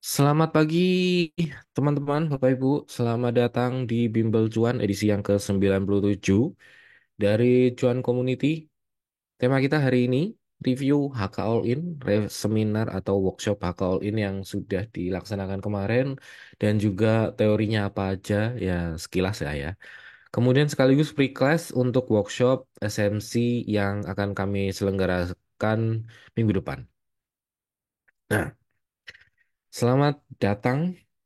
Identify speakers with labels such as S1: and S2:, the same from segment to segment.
S1: Selamat pagi teman-teman, Bapak Ibu. Selamat datang di Bimbel Cuan edisi yang ke-97 dari Cuan Community. Tema kita hari ini review HK All In, seminar atau workshop HK All In yang sudah dilaksanakan kemarin dan juga teorinya apa aja ya sekilas ya. Kemudian sekaligus pre-class untuk workshop SMC yang akan kami selenggarakan minggu depan. Nah, selamat datang,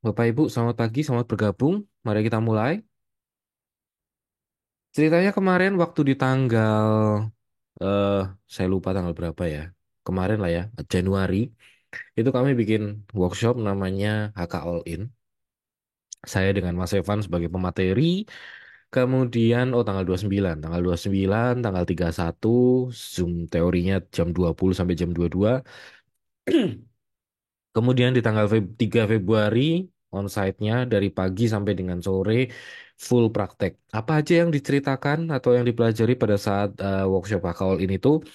S1: Bapak Ibu. Selamat pagi, selamat bergabung. Mari kita mulai. Ceritanya kemarin waktu di tanggal, eh, saya lupa tanggal berapa ya. Kemarin lah ya, Januari. Itu kami bikin workshop namanya HK All In. Saya dengan Mas Evan sebagai pemateri. Kemudian, tanggal 29. Tanggal 29, tanggal 31, Zoom teorinya jam 20 sampai jam 22. Kemudian di tanggal 3 Februari, onsite-nya dari pagi sampai dengan sore, full praktek. Apa aja yang diceritakan atau yang dipelajari pada saat workshop Hakol ini tuh,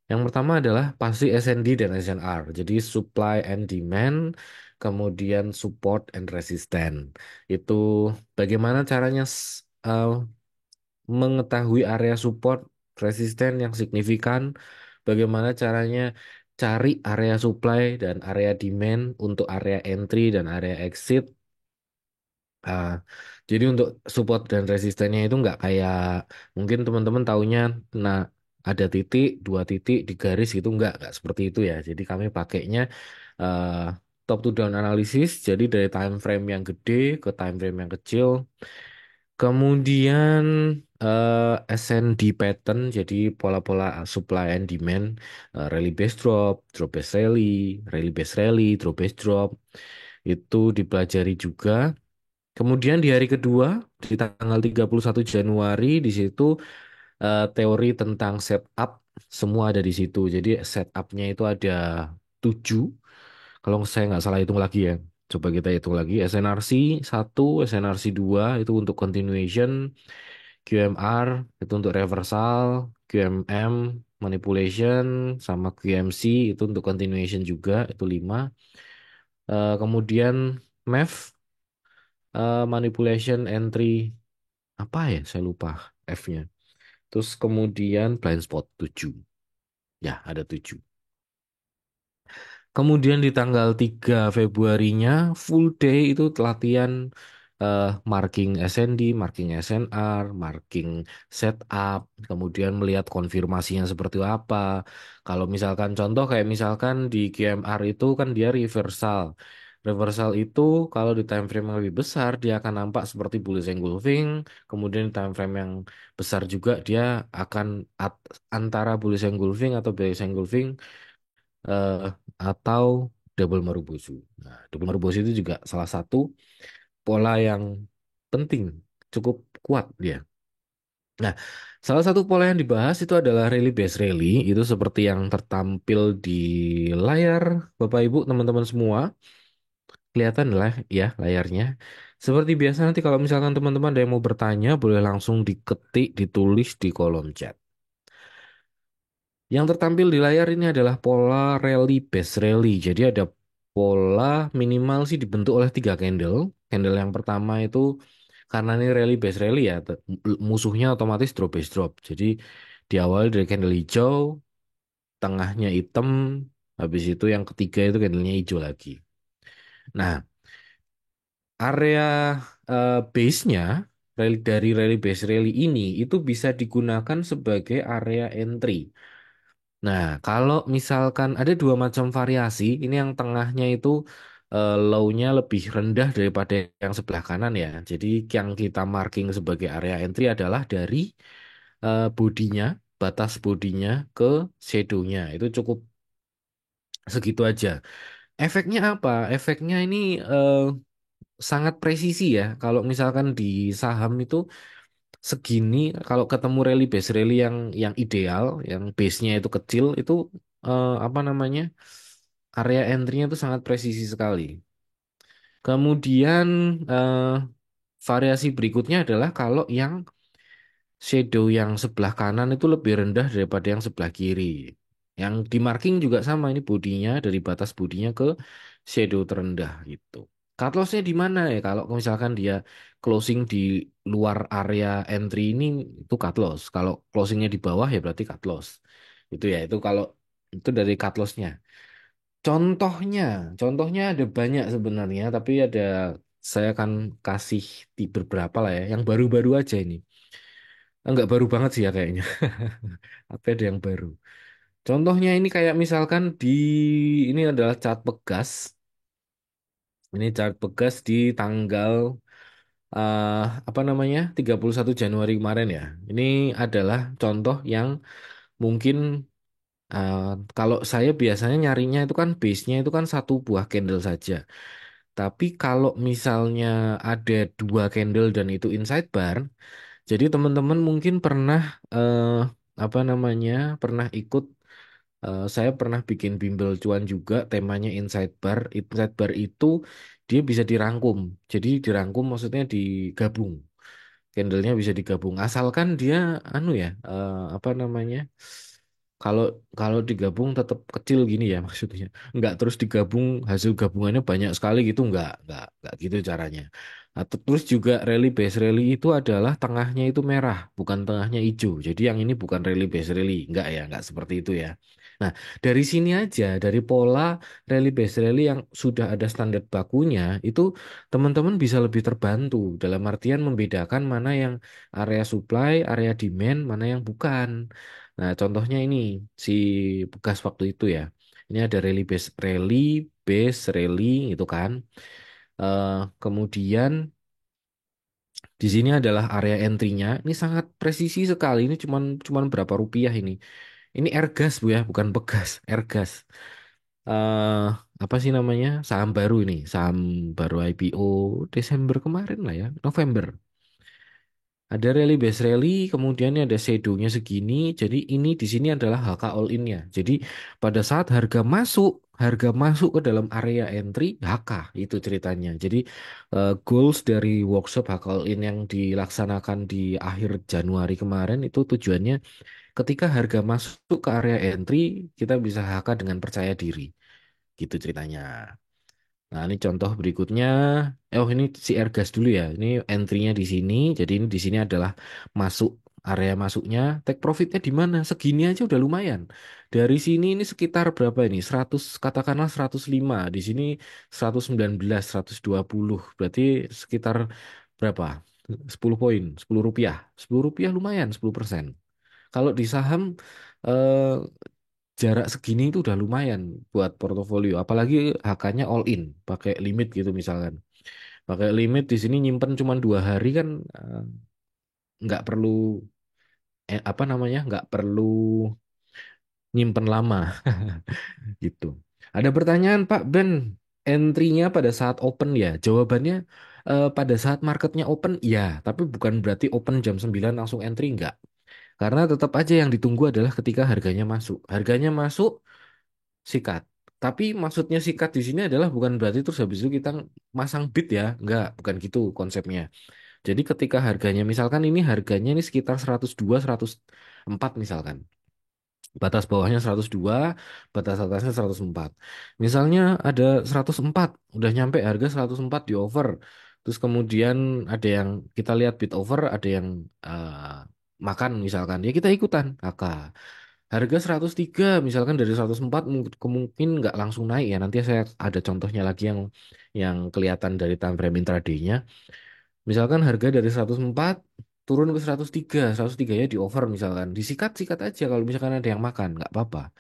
S1: yang pertama adalah pasti SND dan SNR. Jadi supply and demand, kemudian support and resistance. Itu bagaimana caranya mengetahui area support resisten yang signifikan, bagaimana caranya cari area supply dan area demand untuk area entry dan area exit. Ah, jadi untuk support dan resistennya itu nggak kayak mungkin teman-teman taunya, nah ada titik, dua titik di garis gitu nggak seperti itu ya. Jadi kami pakainya eh, top to down analysis, jadi dari time frame yang gede ke time frame yang kecil. Kemudian SND pattern, jadi pola-pola supply and demand, rally based drop, drop based rally, drop based drop, itu dipelajari juga. Kemudian di hari kedua, di tanggal 31 Januari, di situ teori tentang setup, semua ada di situ. Jadi setupnya itu ada 7, kalau saya nggak salah hitung lagi ya. Coba kita hitung lagi. SNRC 1, SNRC 2 itu untuk continuation, QMR itu untuk reversal, QMM manipulation, sama QMC itu untuk continuation juga, itu 5. Kemudian MEF, manipulation entry, apa ya? Saya lupa F-nya. Terus kemudian blind spot 7. Ya, ada 7. Kemudian di tanggal 3 Februarinya full day itu latihan marking SND, marking SNR, marking setup, kemudian melihat konfirmasinya seperti apa. Kalau misalkan contoh kayak misalkan di QMR itu kan dia reversal. Reversal itu kalau di time frame yang lebih besar dia akan nampak seperti bullish engulfing, kemudian di time frame yang besar juga dia akan antara bullish engulfing atau bearish engulfing, eh, atau double marubozu. Nah, double marubozu itu juga salah satu pola yang penting, cukup kuat dia. Nah, salah satu pola yang dibahas itu adalah rally based rally, itu seperti yang tertampil di layar Bapak Ibu teman-teman semua. Kelihatan lah ya layarnya. Seperti biasa nanti kalau misalkan teman-teman ada yang mau bertanya, boleh langsung diketik, ditulis di kolom chat. Yang tertampil di layar ini adalah pola rally base rally. Jadi ada pola minimal sih dibentuk oleh 3 candle. Candle yang pertama itu karena ini rally base rally ya, musuhnya otomatis drop base drop. Jadi diawali dari candle hijau, tengahnya hitam, habis itu yang ketiga itu candlenya hijau lagi. Nah, area base-nya dari rally base rally ini itu bisa digunakan sebagai area entry. Nah, kalau misalkan ada dua macam variasi, ini yang tengahnya itu low-nya lebih rendah daripada yang sebelah kanan ya. Jadi yang kita marking sebagai area entry adalah dari bodinya, batas bodinya ke shadow-nya. Itu cukup segitu aja. Efeknya apa? Efeknya ini eh, sangat presisi ya. Kalau misalkan di saham itu segini, kalau ketemu rally base rally yang ideal, yang base-nya itu kecil, itu apa namanya, area entry-nya itu sangat presisi sekali. Kemudian eh, variasi berikutnya adalah kalau yang shadow yang sebelah kanan itu lebih rendah daripada yang sebelah kiri. Yang di marking juga sama, ini bodinya dari batas bodinya ke shadow terendah gitu. Cut loss-nya di mana ya? Kalau misalkan dia closing di luar area entry ini itu cut loss. Kalau closingnya di bawah ya berarti cut loss. Itu ya, itu kalau itu dari cut loss-nya. Contohnya, contohnya ada banyak sebenarnya, tapi ada saya akan kasih di beberapa lah ya, yang baru-baru aja ini. Enggak baru banget sih ya kayaknya. Tapi ada yang baru. Contohnya ini kayak misalkan ini adalah chart Pegas. Ini chart Pegas di tanggal eh, apa namanya? 31 Januari kemarin ya. Ini adalah contoh yang mungkin eh, kalau saya biasanya nyarinya itu kan base-nya itu kan satu buah candle saja. Tapi kalau misalnya ada dua candle dan itu inside bar, jadi teman-teman mungkin pernah eh, apa namanya? Pernah ikut. Saya pernah bikin bimbel cuan juga, temanya inside bar. Inside bar itu dia bisa dirangkum. Jadi dirangkum maksudnya digabung. Candlenya bisa digabung. Asalkan dia anu ya, apa namanya? Kalau kalau digabung tetap kecil gini ya maksudnya. Nggak terus digabung hasil gabungannya banyak sekali gitu, nggak gitu caranya. Atau terus juga rally base rally itu adalah tengahnya itu merah, bukan tengahnya hijau. Jadi yang ini bukan rally base rally, nggak ya, nggak seperti itu ya. Nah, dari sini aja, dari pola rally base rally yang sudah ada standar bakunya, itu teman-teman bisa lebih terbantu dalam artian membedakan mana yang area supply, area demand, mana yang bukan. Nah, contohnya ini si bekas waktu itu ya. Ini ada rally base itu kan. Eh, kemudian di sini adalah area entry-nya. Ini sangat presisi sekali. Ini cuman berapa rupiah ini? Ini Airgas Bu ya, bukan bekas, Airgas. Eh apa sih namanya? Saham baru ini, saham baru IPO Desember kemarin lah ya, November. Ada rally base rally, kemudian ini ada shadow-nya segini. Jadi ini di sini adalah HK all in-nya. Jadi pada saat harga masuk ke dalam area entry HK itu ceritanya. Jadi goals dari workshop HK all in yang dilaksanakan di akhir Januari kemarin itu tujuannya ketika harga masuk ke area entry kita bisa HK dengan percaya diri. Gitu ceritanya. Nah, ini contoh berikutnya. Oh, ini si Airgas dulu ya. Ini entry-nya di sini. Jadi ini di sini adalah masuk area masuknya. Take profitnya di mana? Segini aja udah lumayan. Dari sini ini sekitar berapa ini? 100 katakanlah 105. Di sini 119, 120. Berarti sekitar berapa? 10 poin, 10 rupiah. 10 rupiah lumayan, 10%. Kalau di saham eh, jarak segini itu udah lumayan buat portofolio. Apalagi HK-nya all in, pakai limit gitu misalkan. Pakai limit di sini nyimpen cuma 2 hari kan nggak perlu apa namanya nggak perlu nyimpen lama gitu. Ada pertanyaan Pak Ben, entry-nya pada saat open ya? Jawabannya pada saat marketnya open ya, tapi bukan berarti open jam 9 langsung entry nggak. Karena tetap aja yang ditunggu adalah ketika harganya masuk. Harganya masuk sikat. Tapi maksudnya sikat di sini adalah bukan berarti terus habis itu kita masang bid ya. Enggak, bukan gitu konsepnya. Jadi ketika harganya misalkan ini harganya ini sekitar 102, 104 misalkan. Batas bawahnya 102, batas atasnya 104. Misalnya ada 104, udah nyampe harga 104 di over. Terus kemudian ada yang kita lihat bid over, ada yang makan misalkan. Ya kita ikutan, kakak. Harga 103 misalkan dari 104 mungkin nggak langsung naik ya. Nanti saya ada contohnya lagi yang kelihatan dari time frame intraday-nya. Misalkan harga dari 104 turun ke 103, 103 ya di over misalkan. Disikat-sikat aja kalau misalkan ada yang makan, nggak apa-apa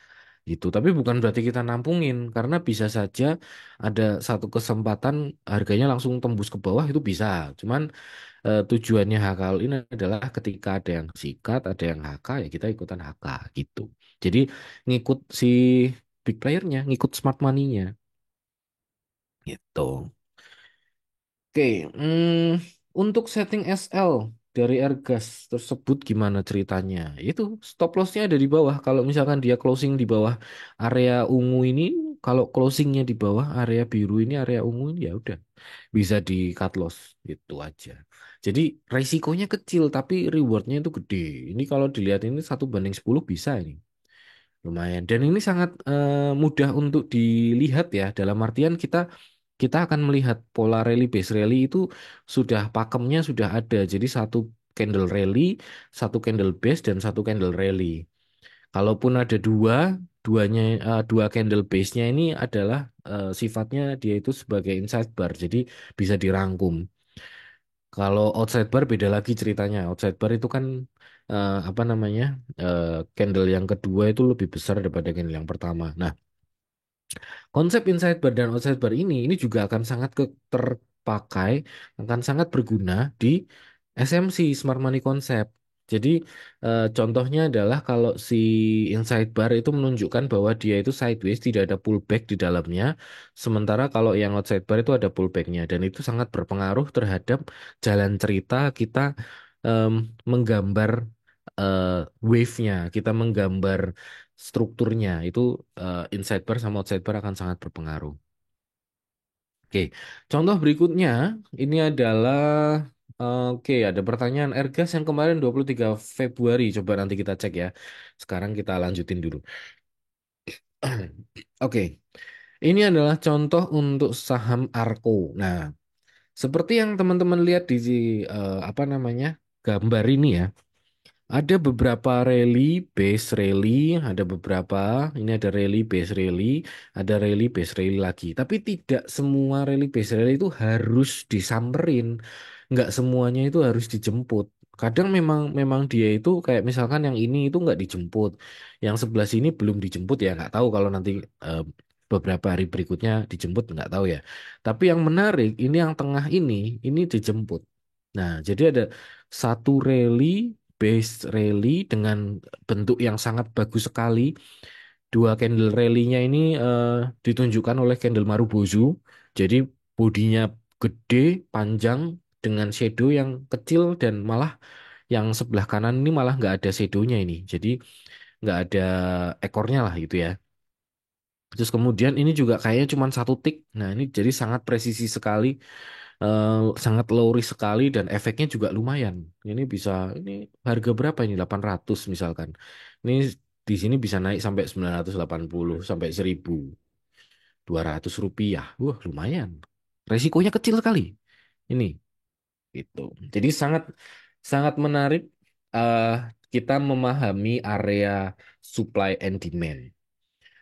S1: gitu. Tapi bukan berarti kita nampungin karena bisa saja ada satu kesempatan harganya langsung tembus ke bawah itu bisa. Cuman tujuannya HKL ini adalah ketika ada yang sikat, ada yang HK, ya kita ikutan HK gitu. Jadi ngikut si big playernya, ngikut smart money-nya gitu. Oke, untuk setting SL dari Airgas tersebut gimana ceritanya? Itu stop loss-nya ada di bawah. Kalau misalkan dia closing di bawah area ungu ini, kalau closingnya di bawah area biru ini, area ungu ini ya udah bisa di cut loss gitu aja. Jadi resikonya kecil tapi rewardnya itu gede. Ini kalau dilihat ini 1 banding 10 bisa ini. lumayan. Dan ini sangat mudah untuk dilihat ya. Dalam artian kita kita akan melihat pola rally base rally itu sudah pakemnya sudah ada. Jadi satu candle rally, satu candle base dan satu candle rally. Kalaupun ada duanya dua candle base-nya ini adalah sifatnya dia itu sebagai inside bar. Jadi bisa dirangkum. Kalau outside bar beda lagi ceritanya. Outside bar itu kan apa namanya eh, candle yang kedua itu lebih besar daripada candle yang pertama. Nah, konsep inside bar dan outside bar ini juga akan sangat terpakai, akan sangat berguna di SMC Smart Money Concept. Jadi contohnya adalah kalau si inside bar itu menunjukkan bahwa dia itu sideways, tidak ada pullback di dalamnya. Sementara kalau yang outside bar itu ada pullbacknya dan itu sangat berpengaruh terhadap jalan cerita kita em, menggambar eh, wave-nya, kita menggambar strukturnya itu inside bar sama outside bar akan sangat berpengaruh. Oke, contoh berikutnya ini adalah oke, ada pertanyaan Ergas yang kemarin 23 Februari. Coba nanti kita cek ya. Sekarang kita lanjutin dulu. Oke, ini adalah contoh untuk saham Arko. Nah, seperti yang teman-teman lihat di apa namanya gambar ini ya. Ada beberapa rally, base rally, ada beberapa, ini ada rally, base rally, ada rally, base rally lagi. Tapi tidak semua rally, base rally itu harus disamperin. Nggak semuanya itu harus dijemput. Kadang memang memang dia itu kayak misalkan yang ini itu nggak dijemput. Yang sebelah sini belum dijemput ya, nggak tahu kalau nanti eh, beberapa hari berikutnya dijemput, nggak tahu ya. Tapi yang menarik, ini yang tengah ini dijemput. Nah, jadi ada satu rally base rally dengan bentuk yang sangat bagus sekali. Dua candle rally-nya ini ditunjukkan oleh candle Marubozu. Jadi bodinya gede, panjang dengan shadow yang kecil dan malah yang sebelah kanan ini malah nggak ada shadownya ini. Jadi nggak ada ekornya lah gitu ya. Terus kemudian ini juga kayaknya cuma satu tick. Nah ini jadi sangat presisi sekali, eh, sangat low risk sekali dan efeknya juga lumayan. Ini bisa, ini harga berapa ini? 800 misalkan. Ini di sini bisa naik sampai 980 sampai 1.200 rupiah. Wah lumayan. Resikonya kecil sekali. Ini itu. Jadi sangat sangat menarik eh, kita memahami area supply and demand.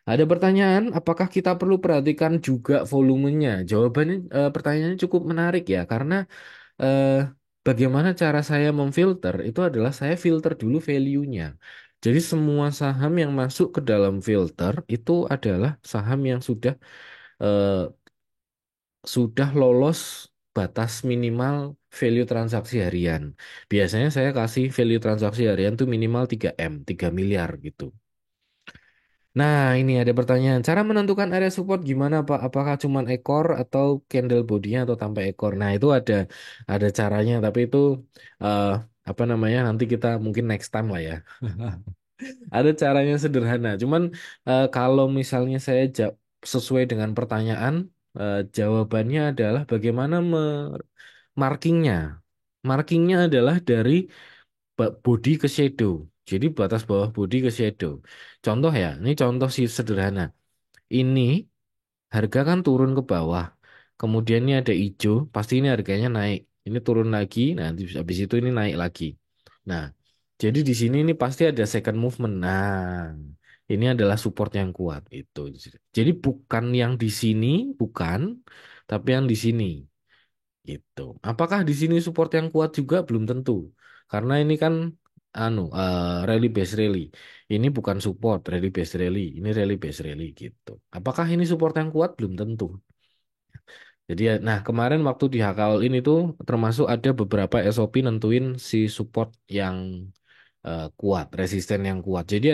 S1: Ada pertanyaan, apakah kita perlu perhatikan juga volumenya? Jawabannya, pertanyaannya cukup menarik ya, karena eh, bagaimana cara saya memfilter itu adalah saya filter dulu value-nya. Jadi semua saham yang masuk ke dalam filter itu adalah saham yang eh, sudah lolos batas minimal value transaksi harian. Biasanya saya kasih value transaksi harian tuh minimal 3M, 3 miliar gitu. Nah, ini ada pertanyaan. Cara menentukan area support gimana, Pak? Apakah cuma ekor atau candle bodinya atau tanpa ekor? Nah, itu ada caranya, tapi itu eh, apa namanya? Nanti kita mungkin next time lah ya. Ada caranya sederhana. Cuman kalau misalnya saya sesuai dengan pertanyaan, jawabannya adalah bagaimana markingnya. Markingnya adalah dari body ke shadow. Jadi batas bawah body ke shadow. Contoh ya, ini contoh sih sederhana. Ini harga kan turun ke bawah. Kemudian ini ada hijau, pasti ini harganya naik. Ini turun lagi, nah habis itu ini naik lagi. Nah, jadi di sini ini pasti ada second movement. Nah, ini adalah support yang kuat itu. Jadi bukan yang di sini, bukan, tapi yang di sini. Gitu. Apakah di sini support yang kuat juga belum tentu. Karena ini kan rally base rally. Ini bukan support rally base rally, ini rally base rally gitu. Apakah ini support yang kuat belum tentu. Jadi ya, nah kemarin waktu di HKL ini tuh termasuk ada beberapa SOP nentuin si support yang kuat, resisten yang kuat. Jadi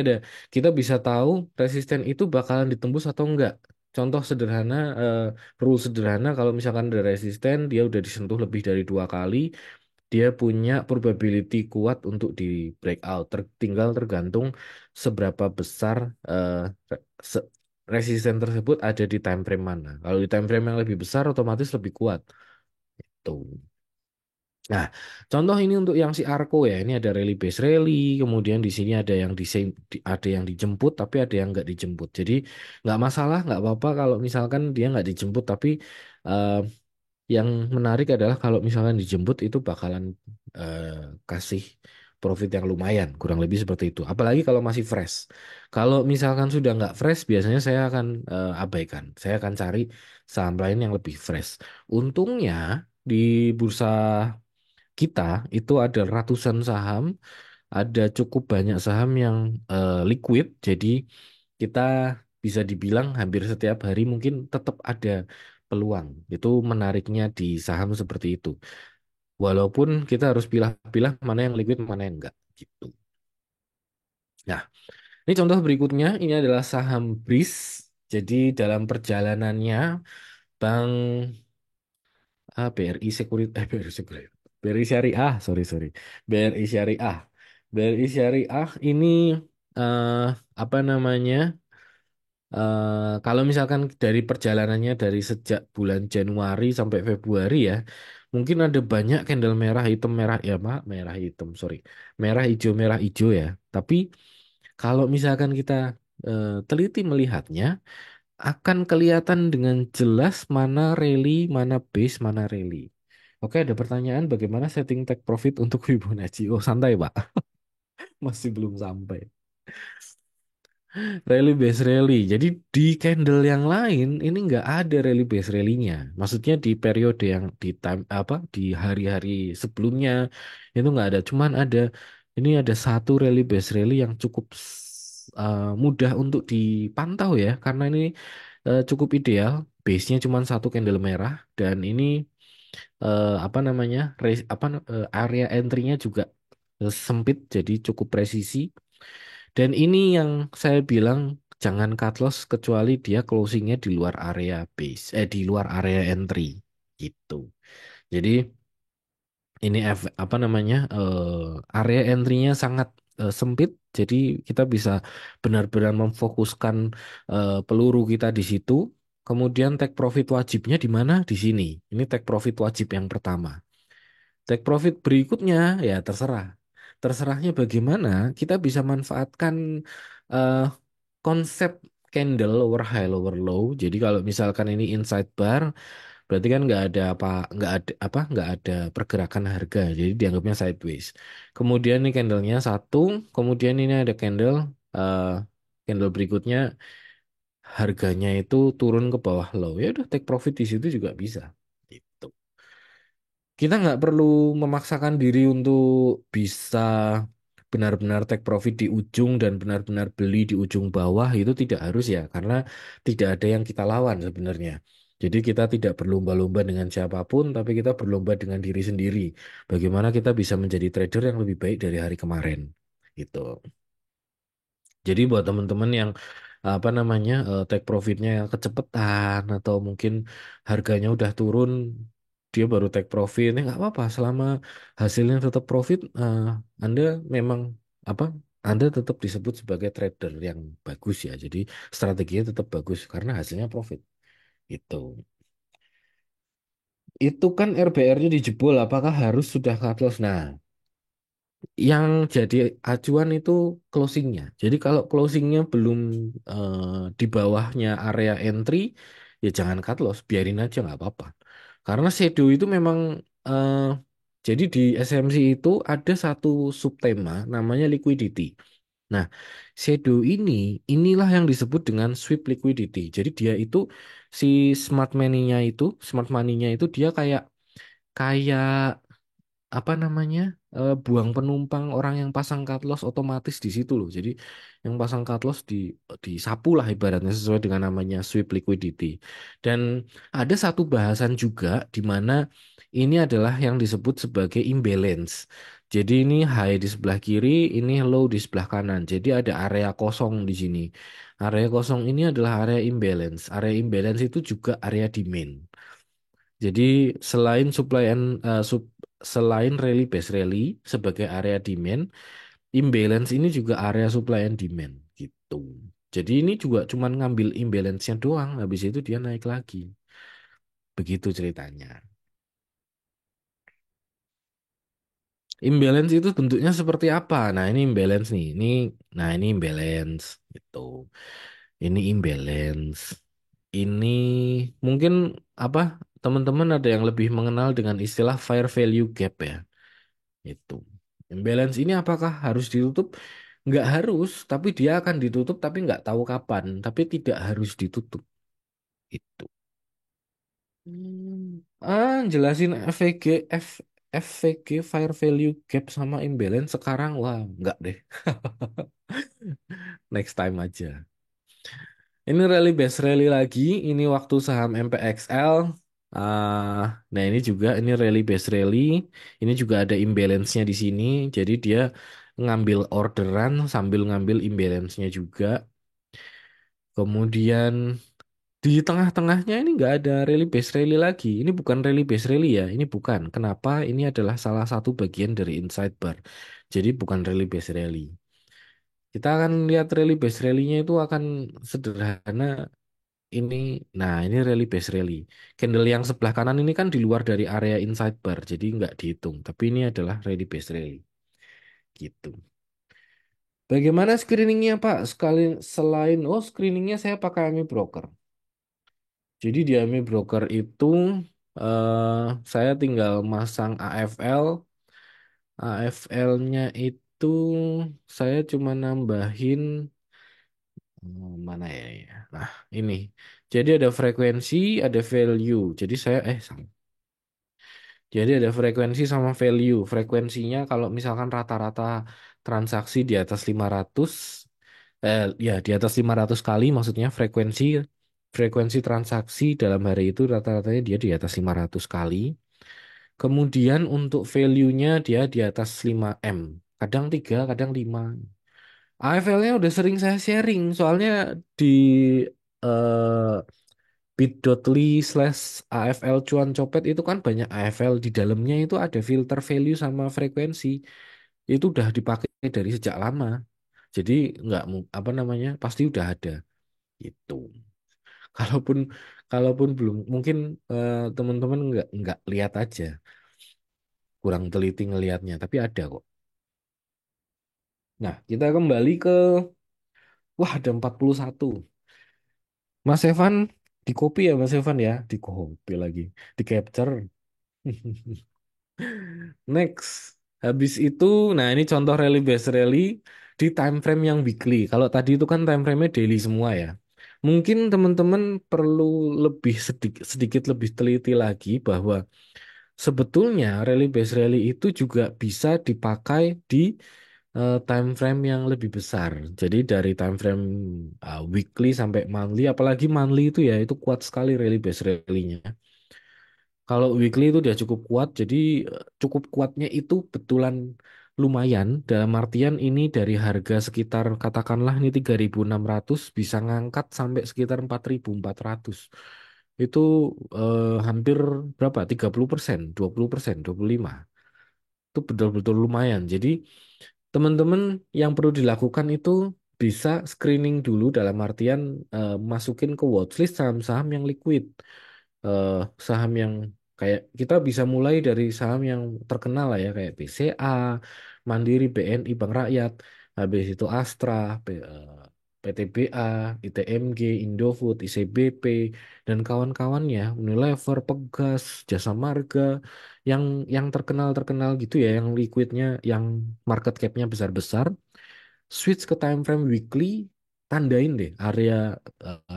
S1: kita bisa tahu resisten itu bakalan ditembus atau enggak. Contoh sederhana, rule sederhana kalau misalkan ada resisten, dia udah disentuh lebih dari 2 kali, dia punya probability kuat untuk di breakout. Tinggal tergantung seberapa besar re- se- resisten tersebut ada di time frame mana. Kalau di time frame yang lebih besar, otomatis lebih kuat. Tuh. Nah, contoh ini untuk yang si Arco ya, ini ada rally base rally, kemudian di sini ada yang ada yang dijemput, tapi ada yang nggak dijemput. Jadi nggak masalah, nggak apa-apa kalau misalkan dia nggak dijemput, tapi eh, yang menarik adalah kalau misalkan dijemput itu bakalan eh, kasih profit yang lumayan, kurang lebih seperti itu. Apalagi kalau masih fresh. Kalau misalkan sudah nggak fresh, biasanya saya akan abaikan. Saya akan cari saham lain yang lebih fresh. Untungnya di bursa kita itu ada ratusan saham, ada cukup banyak saham yang liquid, jadi kita bisa dibilang hampir setiap hari mungkin tetap ada peluang. Itu menariknya di saham seperti itu. Walaupun kita harus pilah-pilah mana yang liquid, mana yang enggak gitu. Nah, ini contoh berikutnya, ini adalah saham BRIS. Jadi dalam perjalanannya Bank BRI Sekuritas BRI Sekuritas BRI Syariah BRI Syariah BRI Syariah ini eh, apa namanya kalau misalkan dari perjalanannya dari sejak bulan Januari sampai Februari ya mungkin ada banyak candle merah hitam merah ya merah hitam sorry merah hijau ya tapi kalau misalkan kita teliti melihatnya akan kelihatan dengan jelas mana rally, mana base, mana rally. Oke, ada pertanyaan bagaimana setting take profit untuk Fibonacci? Oh, santai, Pak. Masih belum sampai. Rally base rally. Jadi di candle yang lain ini nggak ada rally base rally-nya. Maksudnya di periode yang di time apa di hari-hari sebelumnya itu nggak ada. Cuman ada ini ada satu rally base rally yang cukup mudah untuk dipantau ya karena ini cukup ideal. Base-nya cuma satu candle merah dan ini apa namanya area entry-nya juga sempit jadi cukup presisi. Dan ini yang saya bilang jangan cut loss kecuali dia closingnya di luar area base, di luar area entry gitu. Jadi ini apa namanya area entry-nya sangat sempit. Jadi kita bisa benar-benar memfokuskan peluru kita di situ. Kemudian take profit wajibnya di mana? Di sini. Ini take profit wajib yang pertama. Take profit berikutnya ya terserah. Terserahnya bagaimana kita bisa manfaatkan eh, konsep candle lower high lower low. Jadi kalau misalkan ini inside bar, berarti kan nggak ada pergerakan harga. Jadi dianggapnya sideways. Kemudian ini candlenya satu, kemudian ini ada eh, candle berikutnya harganya itu turun ke bawah low. Ya udah take profit di situ juga bisa. Gitu. Kita nggak perlu memaksakan diri untuk bisa benar-benar take profit di ujung dan benar-benar beli di ujung bawah itu tidak harus ya, karena tidak ada yang kita lawan sebenarnya. Jadi kita tidak berlomba-lomba dengan siapapun, tapi kita berlomba dengan diri sendiri. Bagaimana kita bisa menjadi trader yang lebih baik dari hari kemarin, gitu. Jadi buat teman-teman yang apa namanya take profitnya yang kecepetan atau mungkin harganya udah turun dia baru take profit ya nggak apa-apa selama hasilnya tetap profit Anda memang apa Anda tetap disebut sebagai trader yang bagus ya. Jadi strateginya tetap bagus karena hasilnya profit itu. Itu kan RBR-nya dijebol apakah harus sudah cut loss? Nah, yang jadi acuan itu closingnya. Jadi kalau closingnya belum di bawahnya area entry, ya jangan cut loss, biarin aja nggak apa-apa. Karena shadow itu memang eh, jadi di SMC itu ada satu subtema namanya liquidity. Nah, shadow inilah yang disebut dengan sweep liquidity. Jadi dia itu si smart money-nya itu dia kayak kayak apa namanya buang penumpang orang yang pasang cut loss otomatis di situ loh. Jadi yang pasang cut loss disapu lah ibaratnya sesuai dengan namanya sweep liquidity. Dan ada satu bahasan juga di mana ini adalah yang disebut sebagai imbalance. Jadi ini high di sebelah kiri, ini low di sebelah kanan. Jadi ada area kosong di sini. Area kosong ini adalah area imbalance. Area imbalance itu juga area demand. Jadi selain selain rally base rally sebagai area demand, imbalance ini juga area supply and demand gitu. Jadi ini juga cuman ngambil imbalance-nya doang, habis itu dia naik lagi. Begitu ceritanya. Imbalance itu bentuknya seperti apa? Nah, ini imbalance nih. Ini imbalance gitu. Ini imbalance. Ini mungkin apa? Teman-teman ada yang lebih mengenal dengan istilah fair value gap ya. Itu. Imbalance ini apakah harus ditutup? Nggak harus, tapi dia akan ditutup tapi nggak tahu kapan. Tapi tidak harus ditutup. Itu. Jelasin FVG Fair Value Gap sama imbalance sekarang, wah, nggak deh. Next time aja. Ini rally base rally lagi. Ini waktu saham MPXL. Nah ini juga ini rally base rally. Ini juga ada imbalance-nya di sini. Jadi dia ngambil orderan sambil ngambil imbalance-nya juga. Kemudian di tengah-tengahnya ini nggak ada rally base rally lagi. Ini bukan rally base rally ya. Ini bukan. Kenapa? Ini adalah salah satu bagian dari inside bar. Jadi bukan rally base rally. Kita akan lihat rally base rally-nya itu akan sederhana. Ini, nah ini rally base rally. Candle yang sebelah kanan ini kan di luar dari area inside bar, jadi nggak dihitung. Tapi ini adalah rally base rally. Gitu. Bagaimana screeningnya Pak? Selain screeningnya saya pakai AMI Broker. Jadi di AMI Broker itu saya tinggal masang AFL. AFL-nya itu saya cuma nambahin mana ya, ya. Nah, ini. Jadi ada frekuensi, ada value. Jadi saya salah. Jadi ada frekuensi sama value. Frekuensinya kalau misalkan rata-rata transaksi di atas 500 ya di atas 500 kali maksudnya frekuensi transaksi dalam hari itu rata-ratanya dia di atas 500 kali. Kemudian untuk value-nya dia di atas 5M. Kadang 3 kadang 5. AFL-nya udah sering saya sharing soalnya di eh, bit.ly/AFL cuan copet itu kan banyak AFL di dalamnya itu ada filter value sama frekuensi itu udah dipakai dari sejak lama jadi nggak apa namanya pasti udah ada itu kalaupun kalaupun belum mungkin teman-teman nggak lihat aja kurang teliti ngelihatnya tapi ada kok. Nah kita kembali ke wah ada 41 Mas Evan di copy ya Mas Evan ya di copy lagi di capture. Next, habis itu, nah ini contoh rally based rally di time frame yang weekly. Kalau tadi itu kan time frame-nya daily semua ya. Mungkin teman-teman perlu lebih sedikit lebih teliti lagi bahwa sebetulnya rally based rally itu juga bisa dipakai di time frame yang lebih besar. Jadi dari time frame weekly sampai monthly, apalagi monthly itu ya itu kuat sekali rally based rally-nya. Kalau weekly itu dia cukup kuat, jadi cukup kuatnya itu betulan lumayan. Dalam artian ini dari harga sekitar katakanlah ini 3.600 bisa ngangkat sampai sekitar 4.400. Itu hampir berapa? 30%, 20%, 25%. Itu betul-betul lumayan. Jadi teman-teman yang perlu dilakukan itu bisa screening dulu dalam artian masukin ke watchlist saham-saham yang liquid. Eh, Saham yang kayak kita bisa mulai dari saham yang terkenal lah ya kayak BCA, Mandiri, BNI, Bank Rakyat, habis itu Astra, PTBA, ITMG, Indofood, ICBP, dan kawan-kawannya, Unilever, Pegas, Jasa Marga, yang terkenal-terkenal gitu ya, yang liquidnya, yang market cap-nya besar-besar, switch ke time frame weekly, tandain deh area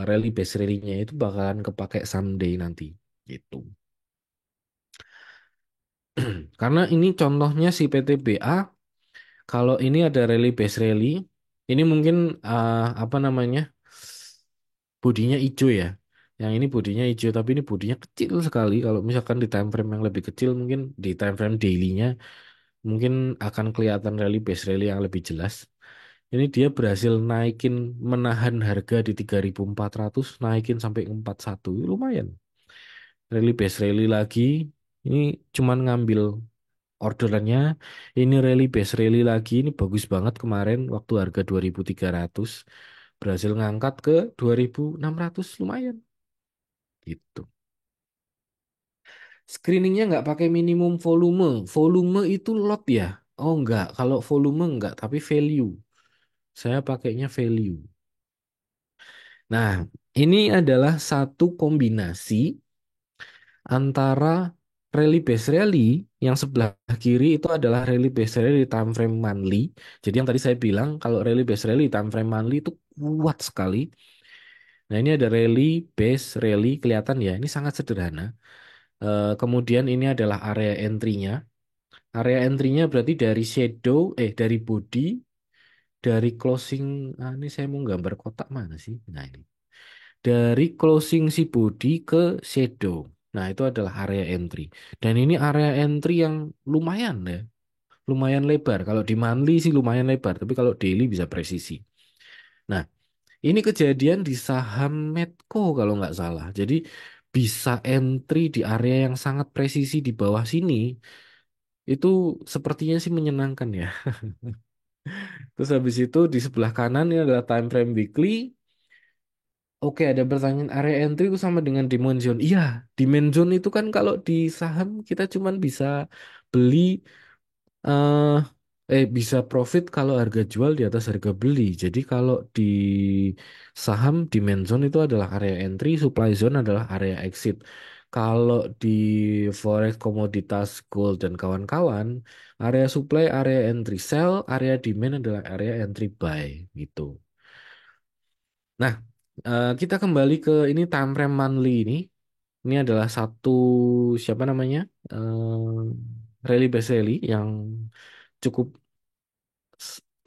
S1: rally base rally-nya itu bakalan kepake someday nanti gitu. Karena ini contohnya si PTBA, kalau ini ada rally base rally, ini mungkin apa namanya? Bodinya hijau ya. Yang ini bodinya hijau tapi ini bodinya kecil sekali. Kalau misalkan di time frame yang lebih kecil mungkin di time frame daily-nya mungkin akan kelihatan rally base rally yang lebih jelas. Ini dia berhasil naikin menahan harga di 3.400 naikin sampai 41. Lumayan. Rally base rally lagi. Ini cuman ngambil orderannya. Ini rally base rally lagi. Ini bagus banget kemarin waktu harga 2.300 berhasil ngangkat ke 2.600 lumayan gitu. Screeningnya nggak pakai minimum volume. Volume itu lot ya? Oh nggak, kalau volume nggak, tapi value. Saya pakainya value. Nah, ini adalah satu kombinasi antara rally base rally yang sebelah kiri itu adalah rally base rally di time frame monthly. Jadi yang tadi saya bilang kalau rally base rally time frame monthly itu kuat sekali. Nah, ini ada rally base rally kelihatan ya. Ini sangat sederhana. Kemudian ini adalah area entry-nya. Area entry-nya berarti dari shadow, dari body, dari closing. Ah, ini saya mau gambar kotak mana sih? Nah, ini. Dari closing si body ke shadow. Nah, itu adalah area entry. Dan ini area entry yang lumayan ya. Lumayan lebar. Kalau di monthly sih lumayan lebar. Tapi kalau daily bisa presisi. Nah, ini kejadian di saham Medco kalau nggak salah. Jadi bisa entry di area yang sangat presisi di bawah sini. Itu sepertinya sih menyenangkan ya. Terus habis itu di sebelah kanan ini adalah time frame weekly. Oke, ada pertanyaan area entry itu sama dengan demand zone. Iya, demand zone itu kan kalau di saham kita cuman bisa beli eh bisa profit kalau harga jual di atas harga beli. Jadi kalau di saham demand zone itu adalah area entry, supply zone adalah area exit. Kalau di forex komoditas gold dan kawan-kawan, area supply, area entry sell, area demand adalah area entry buy gitu. Nah, kita kembali ke ini time frame monthly ini. Ini adalah satu siapa namanya? Rally base rally yang cukup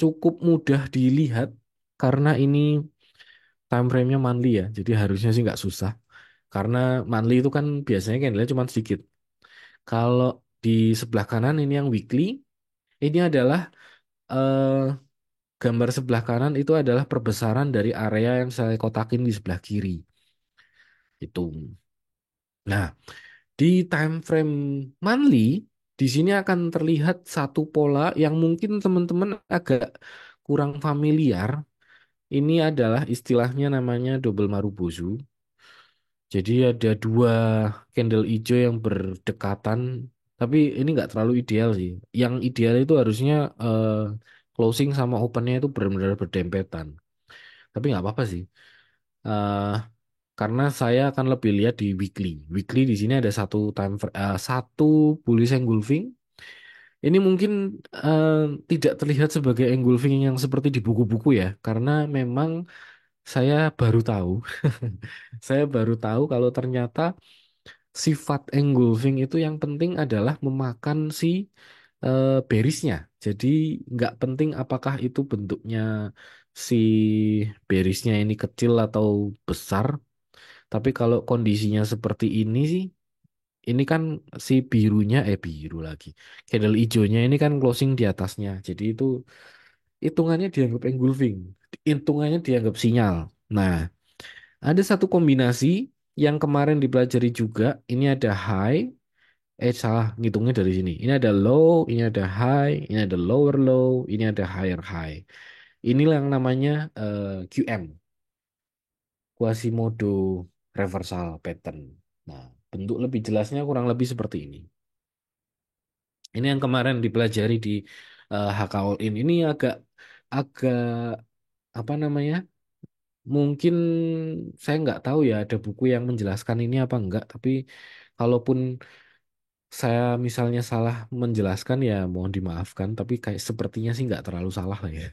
S1: cukup mudah dilihat karena ini time frame-nya monthly ya. Jadi harusnya sih nggak susah. Karena monthly itu kan biasanya candle cuma sedikit. Kalau di sebelah kanan ini yang weekly, ini adalah eh, gambar sebelah kanan itu adalah perbesaran dari area yang saya kotakin di sebelah kiri. Itu. Nah, di time frame monthly, di sini akan terlihat satu pola yang mungkin teman-teman agak kurang familiar. Ini adalah istilahnya namanya double marubozu. Jadi ada dua candle hijau yang berdekatan, tapi ini nggak terlalu ideal sih. Yang ideal itu harusnya closing sama opennya itu benar-benar berdempetan. Tapi nggak apa-apa sih. Eh, karena saya akan lebih lihat di weekly. Weekly di sini ada satu bullish engulfing. Ini mungkin eh, tidak terlihat sebagai engulfing yang seperti di buku-buku ya, karena memang saya baru tahu. Saya baru tahu kalau ternyata sifat engulfing itu yang penting adalah memakan si berisnya. Jadi nggak penting apakah itu bentuknya si berisnya ini kecil atau besar. Tapi kalau kondisinya seperti ini sih, ini kan si birunya, biru lagi. Candle hijaunya ini kan closing di atasnya. Jadi itu hitungannya dianggap engulfing. Hitungannya dianggap sinyal. Nah, ada satu kombinasi yang kemarin dipelajari juga. Ini ada high, salah ngitungnya dari sini. Ini ada low, ini ada high, ini ada lower low, ini ada higher high. Inilah yang namanya QM, Quasimodo Reversal Pattern. Nah, bentuk lebih jelasnya kurang lebih seperti ini. Ini yang kemarin dipelajari di HK All In. Ini agak agak apa namanya? Mungkin saya nggak tahu ya ada buku yang menjelaskan ini apa enggak. Tapi kalaupun saya misalnya salah menjelaskan ya mohon dimaafkan. Tapi kayak sepertinya sih nggak terlalu salah lah ya.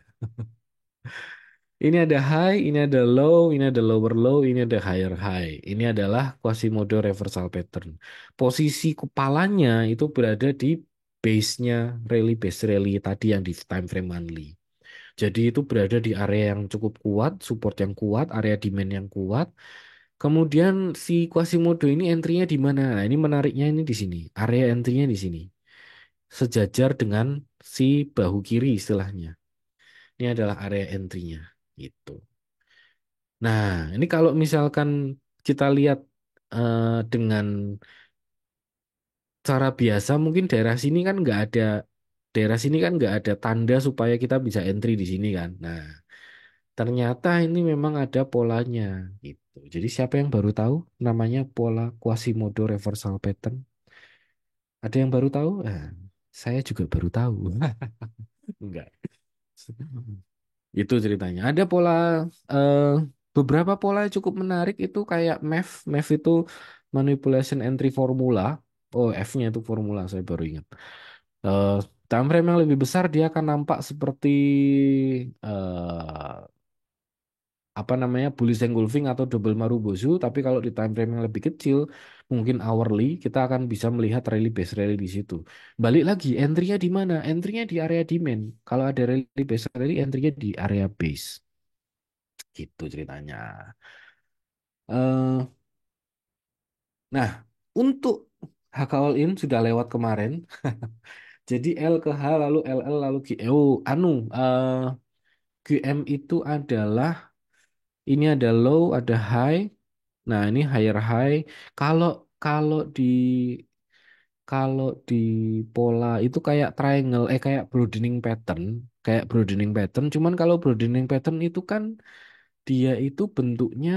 S1: Ini ada high, ini ada low, ini ada lower low, ini ada higher high. Ini adalah Quasimodo reversal pattern. Posisi kepalanya itu berada di base-nya rally base rally tadi yang di time frame monthly. Jadi itu berada di area yang cukup kuat, support yang kuat, area demand yang kuat. Kemudian si Quasimodo ini entry-nya di mana? Nah, ini menariknya ini di sini. Area entry-nya di sini. Sejajar dengan si bahu kiri istilahnya. Ini adalah area entry-nya. Gitu. Nah, ini kalau misalkan kita lihat dengan cara biasa, mungkin daerah sini kan nggak ada tanda supaya kita bisa entry di sini kan. Nah, ternyata ini memang ada polanya gitu. Jadi siapa yang baru tahu namanya pola Quasimodo reversal pattern? Ada yang baru tahu? Saya juga baru tahu. Enggak. Itu ceritanya. Ada pola eh, beberapa pola yang cukup menarik itu kayak MEF. MEF itu manipulation entry formula. Oh, F-nya itu formula, saya baru ingat. Eh Time frame yang lebih besar dia akan nampak seperti apa namanya bullish engulfing atau double marubozu, tapi kalau di time frame yang lebih kecil mungkin hourly kita akan bisa melihat rally base rally di situ. Balik lagi entry-nya di mana? Entry-nya di area demand. Kalau ada rally base rally entry-nya di area base. Gitu ceritanya. eh nah, untuk HK All In sudah lewat kemarin. Jadi L ke H lalu LL lalu Q. Oh, QM itu adalah ini ada low, ada high. Nah, ini higher high. Kalau kalau di pola itu kayak triangle, kayak broadening pattern, kayak broadening pattern. Cuman kalau broadening pattern itu kan dia itu bentuknya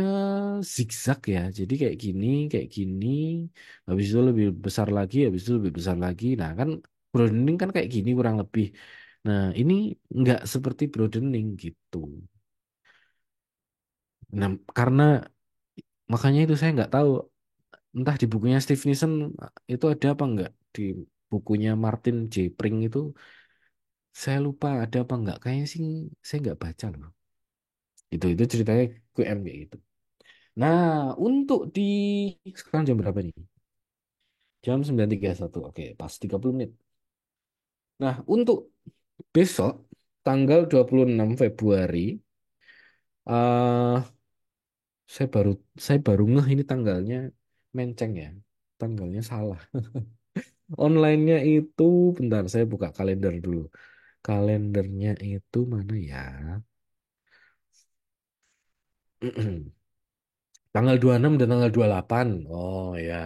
S1: zigzag ya. Jadi kayak gini, habis itu lebih besar lagi, habis itu lebih besar lagi. Nah, kan broadening kan kayak gini kurang lebih. Nah, ini nggak seperti broadening gitu. Nah, karena makanya itu saya nggak tahu entah di bukunya Steve Nissen itu ada apa enggak di bukunya Martin J. Pring itu saya lupa ada apa enggak kayaknya sih saya nggak baca loh itu ceritanya QM kayak gitu. Nah, untuk di sekarang jam berapa nih? Jam 9.31. Oke, pas 30 menit. Nah, untuk besok tanggal 26 Februari eh saya baru saya baru ngeh ini tanggalnya menceng ya. Tanggalnya salah. Online-nya itu bentar saya buka kalender dulu. Kalendernya itu mana ya? Tanggal 26 dan tanggal 28. Oh ya.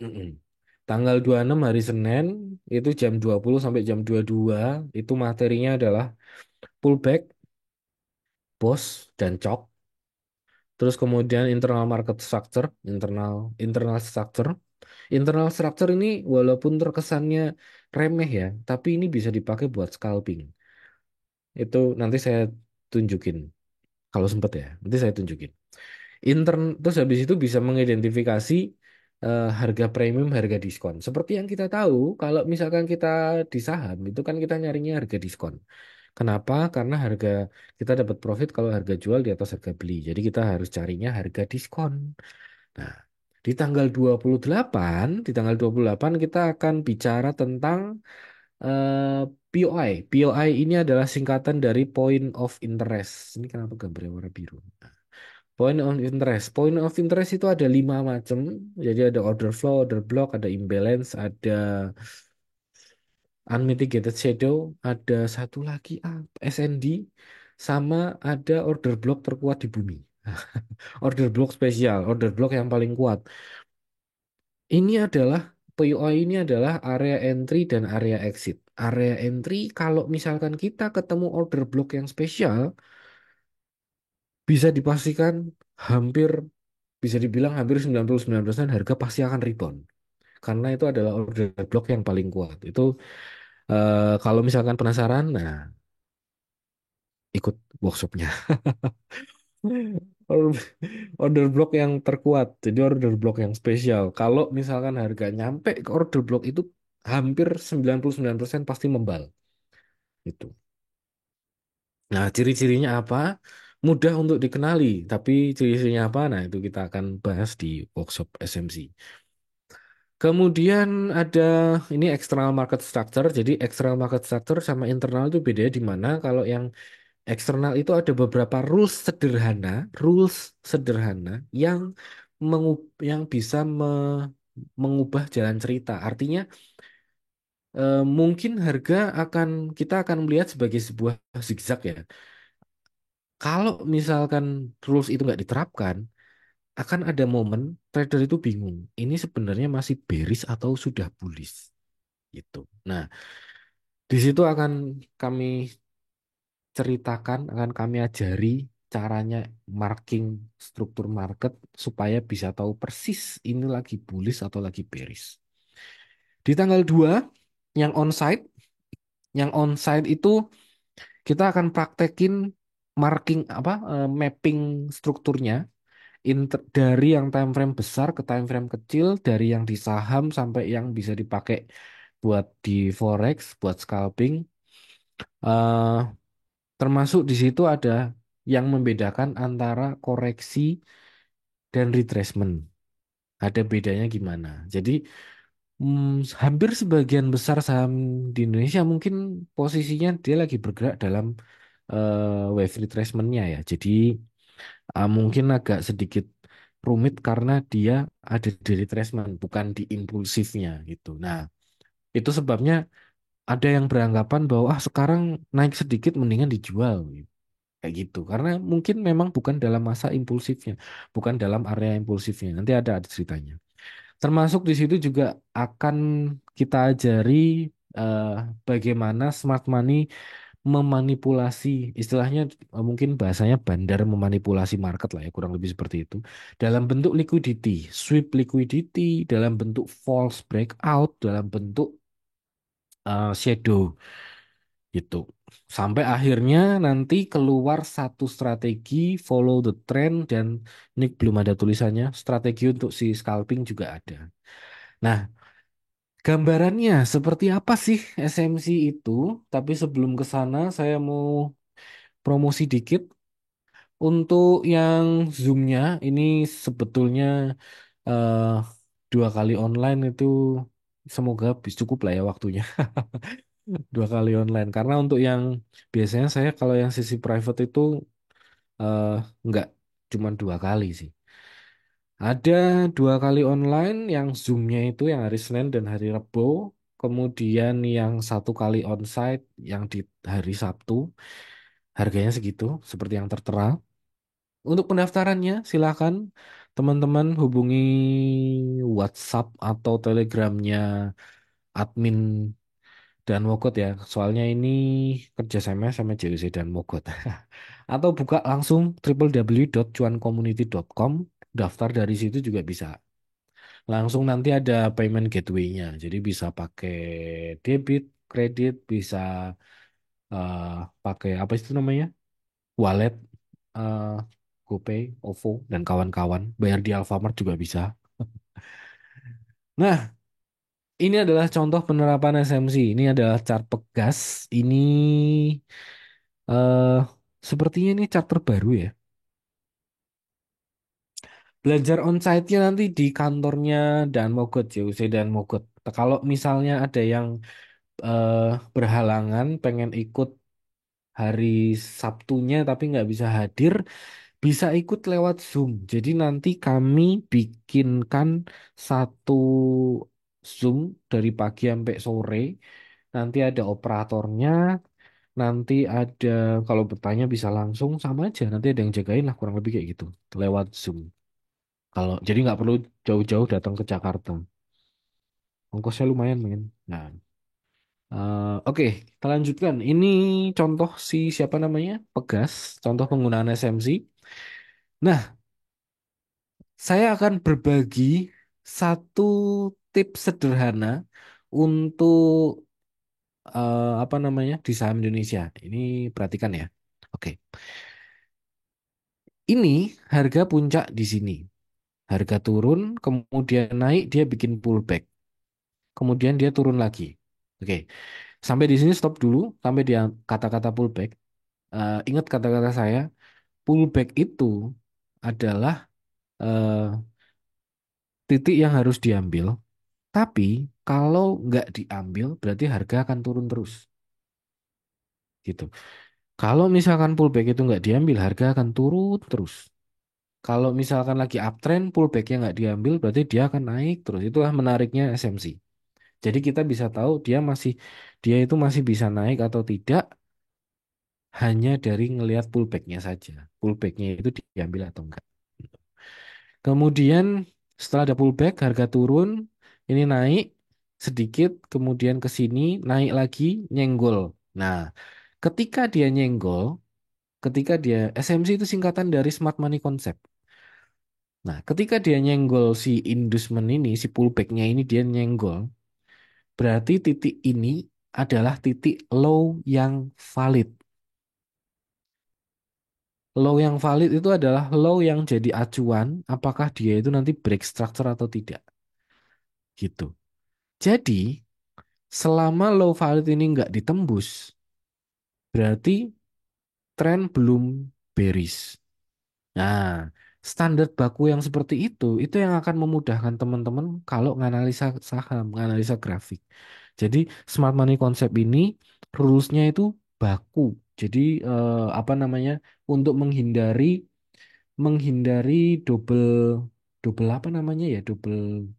S1: Mm-mm. Tanggal 26 hari Senin itu jam 20 sampai jam 22 itu materinya adalah pullback, boss dan chop. Terus kemudian internal market structure, internal structure. Internal structure ini walaupun terkesannya remeh ya, tapi ini bisa dipakai buat scalping. Itu nanti saya tunjukin kalau sempat ya. Nanti saya tunjukin. Terus habis itu bisa mengidentifikasi harga premium, harga diskon. Seperti yang kita tahu, kalau misalkan kita di saham itu kan kita nyarinya harga diskon. Kenapa? Karena kita dapat profit kalau harga jual di atas harga beli. Jadi kita harus carinya harga diskon. Nah, di tanggal 28 kita akan bicara tentang eh, POI. POI ini adalah singkatan dari point of interest. Ini kenapa gambarnya warna biru? Point of interest. Point of interest itu ada 5 macam. Jadi ada order flow, order block, ada imbalance, ada unmitigated shadow, ada satu lagi SND, sama ada order block terkuat di bumi. Order block spesial, order block yang paling kuat. Ini adalah POI ini adalah area entry dan area exit. Area entry kalau misalkan kita ketemu order block yang spesial, bisa dipastikan hampir bisa dibilang hampir 99% harga pasti akan rebound. Karena itu adalah order block yang paling kuat. Itu kalau misalkan penasaran, nah ikut workshopnya. Order order block yang terkuat, jadi order block yang spesial. Kalau misalkan harga nyampe ke order block itu hampir 99% pasti membal. Itu. Nah, ciri-cirinya apa? Mudah untuk dikenali, tapi ciri-cirinya apa? Nah, itu kita akan bahas di workshop SMC. Kemudian ada ini external market structure. Jadi external market structure sama internal itu bedanya di mana? Kalau yang eksternal itu ada beberapa rules sederhana yang yang bisa mengubah jalan cerita. Artinya mungkin kita akan melihat sebagai sebuah zigzag ya. Kalau misalkan rules itu nggak diterapkan, akan ada momen trader itu bingung. Ini sebenarnya masih bearish atau sudah bullish gitu. Nah, di situ akan kami akan kami ajari caranya marking struktur market supaya bisa tahu persis ini lagi bullish atau lagi bearish. Di tanggal 2 yang onsite, yang onsite itu kita akan praktekin marking mapping strukturnya dari yang time frame besar ke time frame kecil, dari yang di saham sampai yang bisa dipakai buat di forex, buat scalping. Eh, Termasuk di situ ada yang membedakan antara koreksi dan retracement. Ada bedanya gimana? Jadi hampir sebagian besar saham di Indonesia mungkin posisinya dia lagi bergerak dalam wave retracement-nya ya. Jadi mungkin agak sedikit rumit karena dia ada di retracement, bukan di impulsifnya gitu. Nah, itu sebabnya ada yang beranggapan bahwa sekarang naik sedikit mendingan dijual gitu. Kayak gitu. Karena mungkin memang bukan dalam masa impulsifnya, bukan dalam area impulsifnya. Nanti ada ceritanya. Termasuk di situ juga akan kita ajari eh, bagaimana smart money memanipulasi, istilahnya mungkin bahasanya bandar memanipulasi market lah ya, kurang lebih seperti itu. Dalam bentuk liquidity, sweep liquidity, dalam bentuk false breakout, dalam bentuk shadow gitu. Sampai akhirnya nanti keluar satu strategi follow the trend dan ini belum ada tulisannya, strategi untuk si scalping juga ada. Nah, gambarannya seperti apa sih SMC itu? Tapi sebelum ke sana saya mau promosi dikit. Untuk yang Zoom-nya ini sebetulnya eh, 2 kali online itu semoga cukup lah ya waktunya. 2 kali online karena untuk yang biasanya saya kalau yang sesi private itu eh, nggak cuma 2 kali sih. Ada 2 kali online yang Zoom-nya itu yang hari Senin dan hari Rabu. Kemudian yang 1 kali onsite yang di hari Sabtu. Harganya segitu, seperti yang tertera. Untuk pendaftarannya, silakan teman-teman hubungi WhatsApp atau Telegramnya admin dan Mogot ya. Soalnya ini kerja sama JWC dan Mogot. Atau buka langsung www.cuancommunity.com, daftar dari situ juga bisa. Langsung nanti ada payment gateway-nya. Jadi bisa pakai debit, kredit, bisa eh, pakai apa itu namanya? Wallet, eh, GoPay, OVO, dan kawan-kawan. Bayar di Alfamart juga bisa. Nah, ini adalah contoh penerapan SMC. Ini adalah chart Pegas. Ini eh sepertinya ini chart terbaru ya. Belajar onsite-nya nanti di kantornya Dan Mogot, JUC Dan Mogot. Kalau misalnya ada yang eh, berhalangan pengen ikut hari Sabtunya tapi nggak bisa hadir, bisa ikut lewat Zoom. Jadi nanti kami bikinkan satu Zoom dari pagi sampai sore. Nanti ada operatornya, nanti ada kalau bertanya bisa langsung sama aja. Nanti ada yang jagain lah kurang lebih kayak gitu lewat Zoom. Kalau jadi nggak perlu jauh-jauh datang ke Jakarta. Ongkosnya lumayan men. Nah, oke, kita lanjutkan. Ini contoh si siapa namanya? Pegas, contoh penggunaan SMC. Nah, saya akan berbagi satu tips sederhana untuk apa namanya di saham Indonesia. Ini perhatikan ya. Oke, ini harga puncak di sini. Harga turun, kemudian naik, dia bikin pullback. Kemudian dia turun lagi. Oke, sampai di sini stop dulu. Sampai dia kata-kata pullback. Ingat kata-kata saya, pullback itu adalah eh, titik yang harus diambil. Tapi kalau nggak diambil, berarti harga akan turun terus, gitu. Kalau misalkan pullback itu nggak diambil, harga akan turun terus. Kalau misalkan lagi uptrend, pullbacknya nggak diambil, berarti dia akan naik terus. Itulah menariknya SMC. Jadi kita bisa tahu dia itu masih bisa naik atau tidak hanya dari ngelihat pullbacknya saja. Pullbacknya itu diambil atau enggak. Kemudian setelah ada pullback, harga turun, ini naik sedikit, kemudian ke sini naik lagi, nyenggol. Nah, ketika dia nyenggol, ketika dia SMC itu singkatan dari Smart Money Concept. Nah, ketika dia nyenggol si inducement ini, si pullbacknya ini dia nyenggol, Berarti titik ini adalah titik low yang valid. Low yang valid itu adalah low yang jadi acuan apakah dia itu nanti break structure atau tidak. Gitu. Jadi, selama low valid ini nggak ditembus, berarti tren belum bearish. Nah, standar baku yang seperti itu yang akan memudahkan teman-teman kalau nganalisa saham, nganalisa grafik. Jadi, smart money konsep ini rules-nya itu baku. Jadi, apa namanya? Untuk menghindari double double apa namanya ya? Double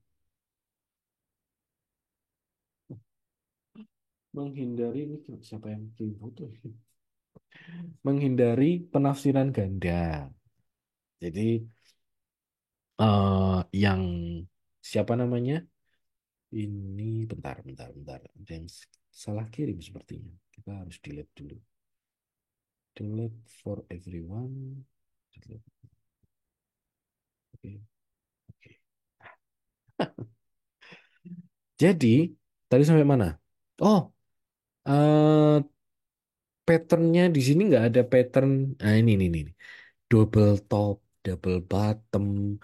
S1: menghindari ini siapa yang bikin foto? Menghindari penafsiran ganda. Jadi, yang siapa namanya? Ini bentar. Ada yang salah kirim sepertinya. Kita harus delete dulu. Delete for everyone. Delete. Oke, oke. Jadi, tadi sampai mana? Oh, eh patternnya di sini nggak ada pattern. Nah, ini. Double top, double bottom,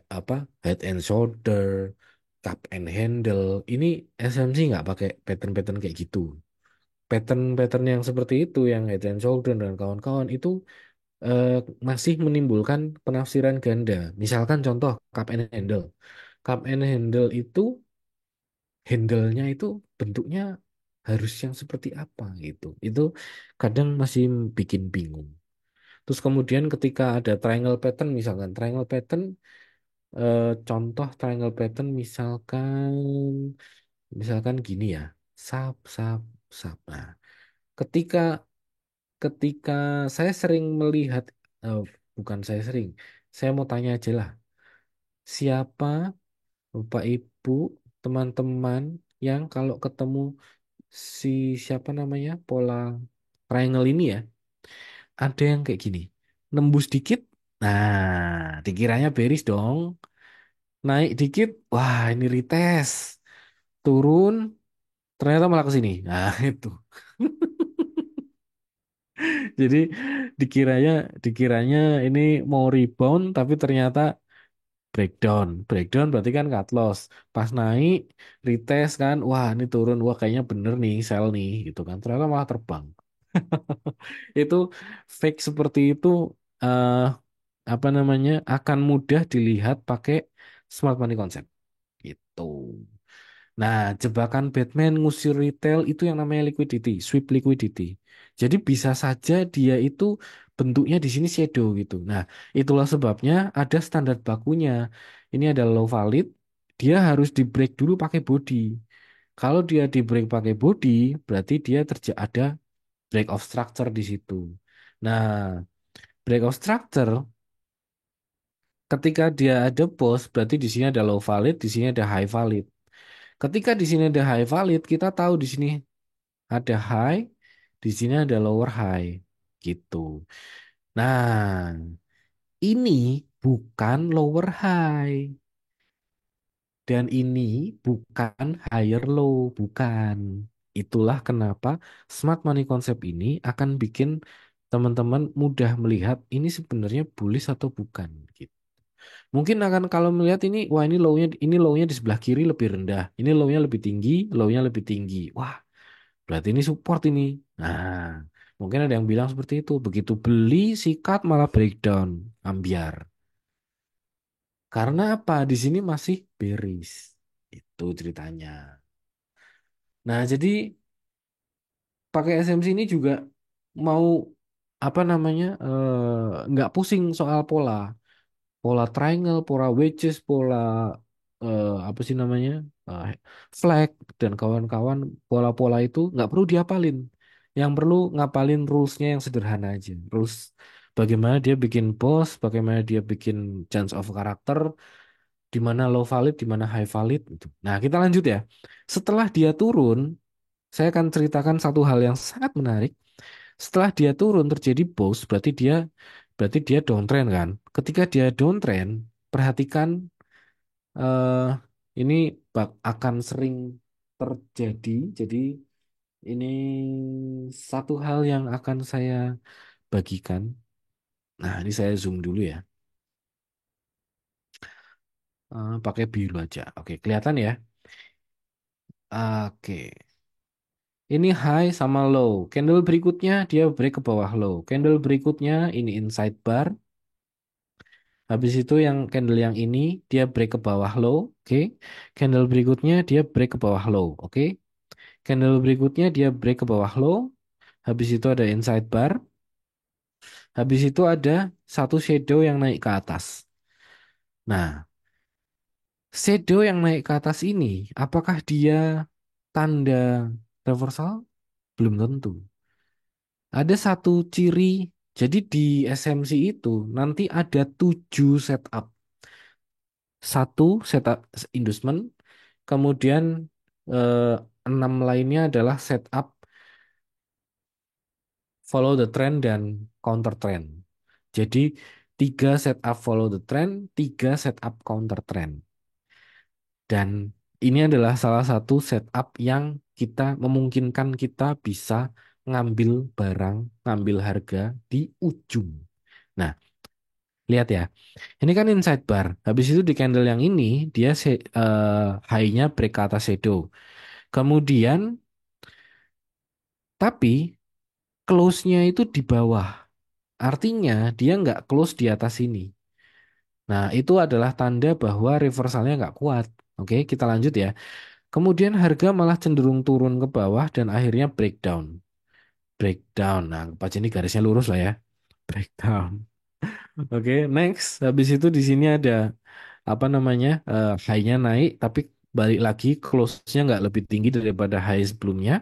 S1: apa? Head and shoulder, cup and handle. Ini SMC nggak pakai pattern-pattern kayak gitu. Pattern-pattern yang seperti itu, yang head and shoulder dan kawan-kawan itu eh, masih menimbulkan penafsiran ganda. Misalkan contoh cup and handle. Cup and handle itu handle-nya itu bentuknya harus yang seperti apa gitu. Itu kadang masih bikin bingung. Terus kemudian ketika ada triangle pattern, misalkan triangle pattern, contoh triangle pattern misalkan gini ya, sap, sap, sap. Nah, ketika ketika saya sering melihat, eh, bukan saya sering, saya mau tanya aja lah, siapa Bapak Ibu, teman-teman yang kalau ketemu si siapa namanya pola triangle ini ya, ada yang kayak gini, nembus dikit, nah dikiranya bearish dong, naik dikit, wah ini retest, turun, ternyata malah ke sini, nah itu. Jadi dikiranya dikiranya ini mau rebound tapi ternyata breakdown. Breakdown berarti kan cut loss. Pas naik retest kan, wah ini turun, wah kayaknya bener nih sell nih gitu kan. Ternyata malah terbang. Itu fake seperti itu, eh apa namanya, akan mudah dilihat pakai smart money concept gitu. Nah, jebakan Batman ngusir retail itu yang namanya liquidity, sweep liquidity. Jadi bisa saja dia itu bentuknya di sini shadow gitu. Nah, itulah sebabnya ada standar bakunya. Ini ada low valid, dia harus di break dulu pakai body. Kalau dia di break pakai body, berarti dia ada break of structure di situ. Nah, break of structure ketika dia ada pause, berarti di sini ada low valid, di sini ada high valid. Ketika di sini ada high valid, kita tahu di sini ada high, di sini ada lower high, gitu. Nah, ini bukan lower high dan ini bukan higher low, bukan. Itulah kenapa smart money concept ini akan bikin teman-teman mudah melihat ini sebenarnya bullish atau bukan, gitu. Mungkin akan kalau melihat ini, wah ini low-nya di sebelah kiri lebih rendah, ini low-nya lebih tinggi, low-nya lebih tinggi. Wah, berarti ini support ini. Nah, mungkin ada yang bilang seperti itu. Begitu beli, sikat malah breakdown, ambiar. Karena apa? Di sini masih bearish. Itu ceritanya. Nah, jadi pakai SMC ini juga mau apa namanya? Nggak pusing soal pola. Pola triangle, pola wedges, pola apa sih namanya, Eh, flag dan kawan-kawan, pola-pola itu nggak perlu diapalin. Yang perlu ngapalin rulesnya yang sederhana aja. Rules bagaimana dia bikin pose, bagaimana dia bikin change of character, di mana low valid, di mana high valid itu. Nah, kita lanjut ya. Setelah dia turun, saya akan ceritakan satu hal yang sangat menarik. Setelah dia turun terjadi pause, berarti dia downtrend kan. Ketika dia downtrend, perhatikan, eh ini akan sering terjadi. Jadi ini satu hal yang akan saya bagikan. Nah, ini saya zoom dulu ya. Pakai biru aja. Oke, kelihatan ya. Oke. Ini high sama low. Candle berikutnya dia break ke bawah low. Candle berikutnya ini inside bar. Habis itu yang candle yang ini dia break ke bawah low. Oke. Candle berikutnya dia break ke bawah low. Oke. Candle berikutnya dia break ke bawah low. Habis itu ada inside bar. Habis itu ada satu shadow yang naik ke atas. Nah, shadow yang naik ke atas ini, apakah dia tanda reversal? Belum tentu. Ada satu ciri, jadi di SMC itu nanti ada 7 setup. Satu setup inducement, kemudian eh, 6 lainnya adalah setup follow the trend dan counter trend. Jadi 3 setup follow the trend, 3 setup counter trend. Dan ini adalah salah satu setup yang kita memungkinkan kita bisa ngambil barang, ngambil harga di ujung. Nah, lihat ya. Ini kan inside bar. Habis itu di candle yang ini dia high-nya break ke atas shadow. Kemudian tapi close-nya itu di bawah. Artinya dia nggak close di atas ini. Nah, itu adalah tanda bahwa reversalnya nggak kuat. Oke, kita lanjut ya. Kemudian harga malah cenderung turun ke bawah dan akhirnya breakdown. Breakdown. Nah, pas ini garisnya lurus lah ya. Breakdown. Oke, next. Habis itu di sini ada apa namanya? High-nya naik tapi balik lagi close-nya nggak lebih tinggi daripada high sebelumnya.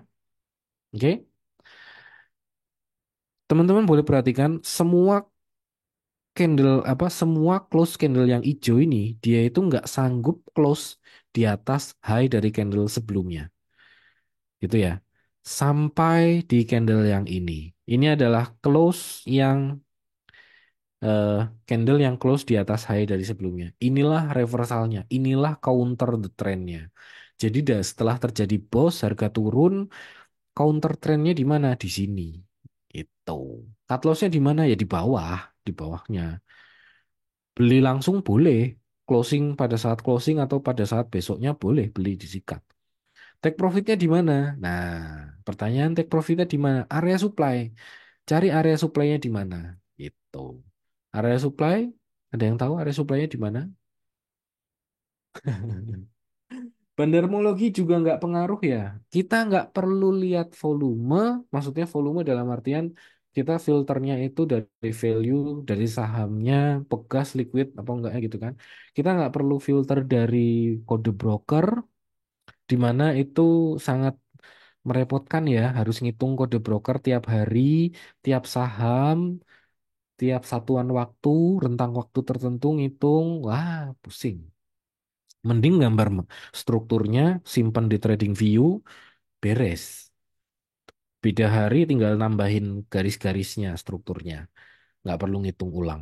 S1: Oke. Teman-teman boleh perhatikan semua candle apa semua close candle yang hijau ini dia itu nggak sanggup close di atas high dari candle sebelumnya. Gitu ya. Sampai di candle yang ini. Ini adalah close yang eh, candle yang close di atas high dari sebelumnya. Inilah reversalnya, inilah counter the trendnya. Jadi setelah terjadi boss harga turun, counter trendnya di mana? Di sini. Itu. Cut lossnya di mana? Ya di bawahnya. Beli langsung boleh, closing pada saat closing atau pada saat besoknya boleh beli disikat. Take profitnya di mana? Nah, pertanyaan take profitnya di mana? Area supply. Cari area supply-nya di mana? Itu. Area supply, ada yang tahu area supply-nya di mana? Bandarmologi juga nggak pengaruh ya. Kita nggak perlu lihat volume, maksudnya volume dalam artian kita filternya itu dari value, dari sahamnya, pegas, liquid, apa enggaknya gitu kan. Kita nggak perlu filter dari kode broker, di mana itu sangat merepotkan ya, harus ngitung kode broker tiap hari, tiap saham, tiap satuan waktu, rentang waktu tertentu ngitung, wah pusing. Mending gambar strukturnya, simpan di TradingView, beres. Beda hari tinggal nambahin garis-garisnya, strukturnya. Nggak perlu ngitung ulang.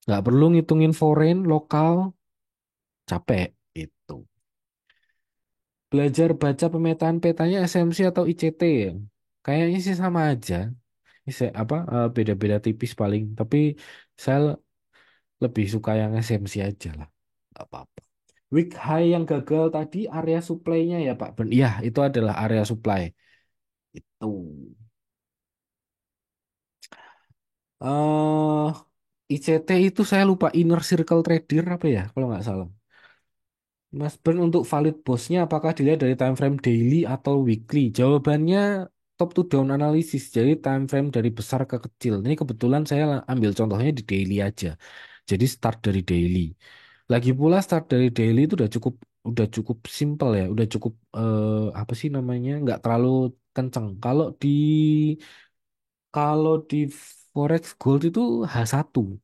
S1: Nggak perlu ngitungin foreign, lokal, capek. Itu. Belajar baca pemetaan petanya SMC atau ICT ya. Kayaknya sih sama aja. Beda-beda tipis paling. Tapi saya lebih suka yang SMC aja lah. Nggak apa-apa. Week high yang gagal tadi area supply-nya ya Pak. Iya, itu adalah area supply. Itu. eh ICT itu saya lupa Inner Circle Trader apa ya kalau nggak salah. Mas Bern untuk valid bosnya apakah dilihat dari time frame daily atau weekly? Jawabannya top to down analisis. Jadi time frame dari besar ke kecil. Ini kebetulan saya ambil contohnya di daily aja. Jadi start dari daily. Lagi pula start dari daily itu udah cukup simple ya, udah cukup apa sih namanya? Nggak terlalu kenceng. Kalau di Forex Gold itu H1.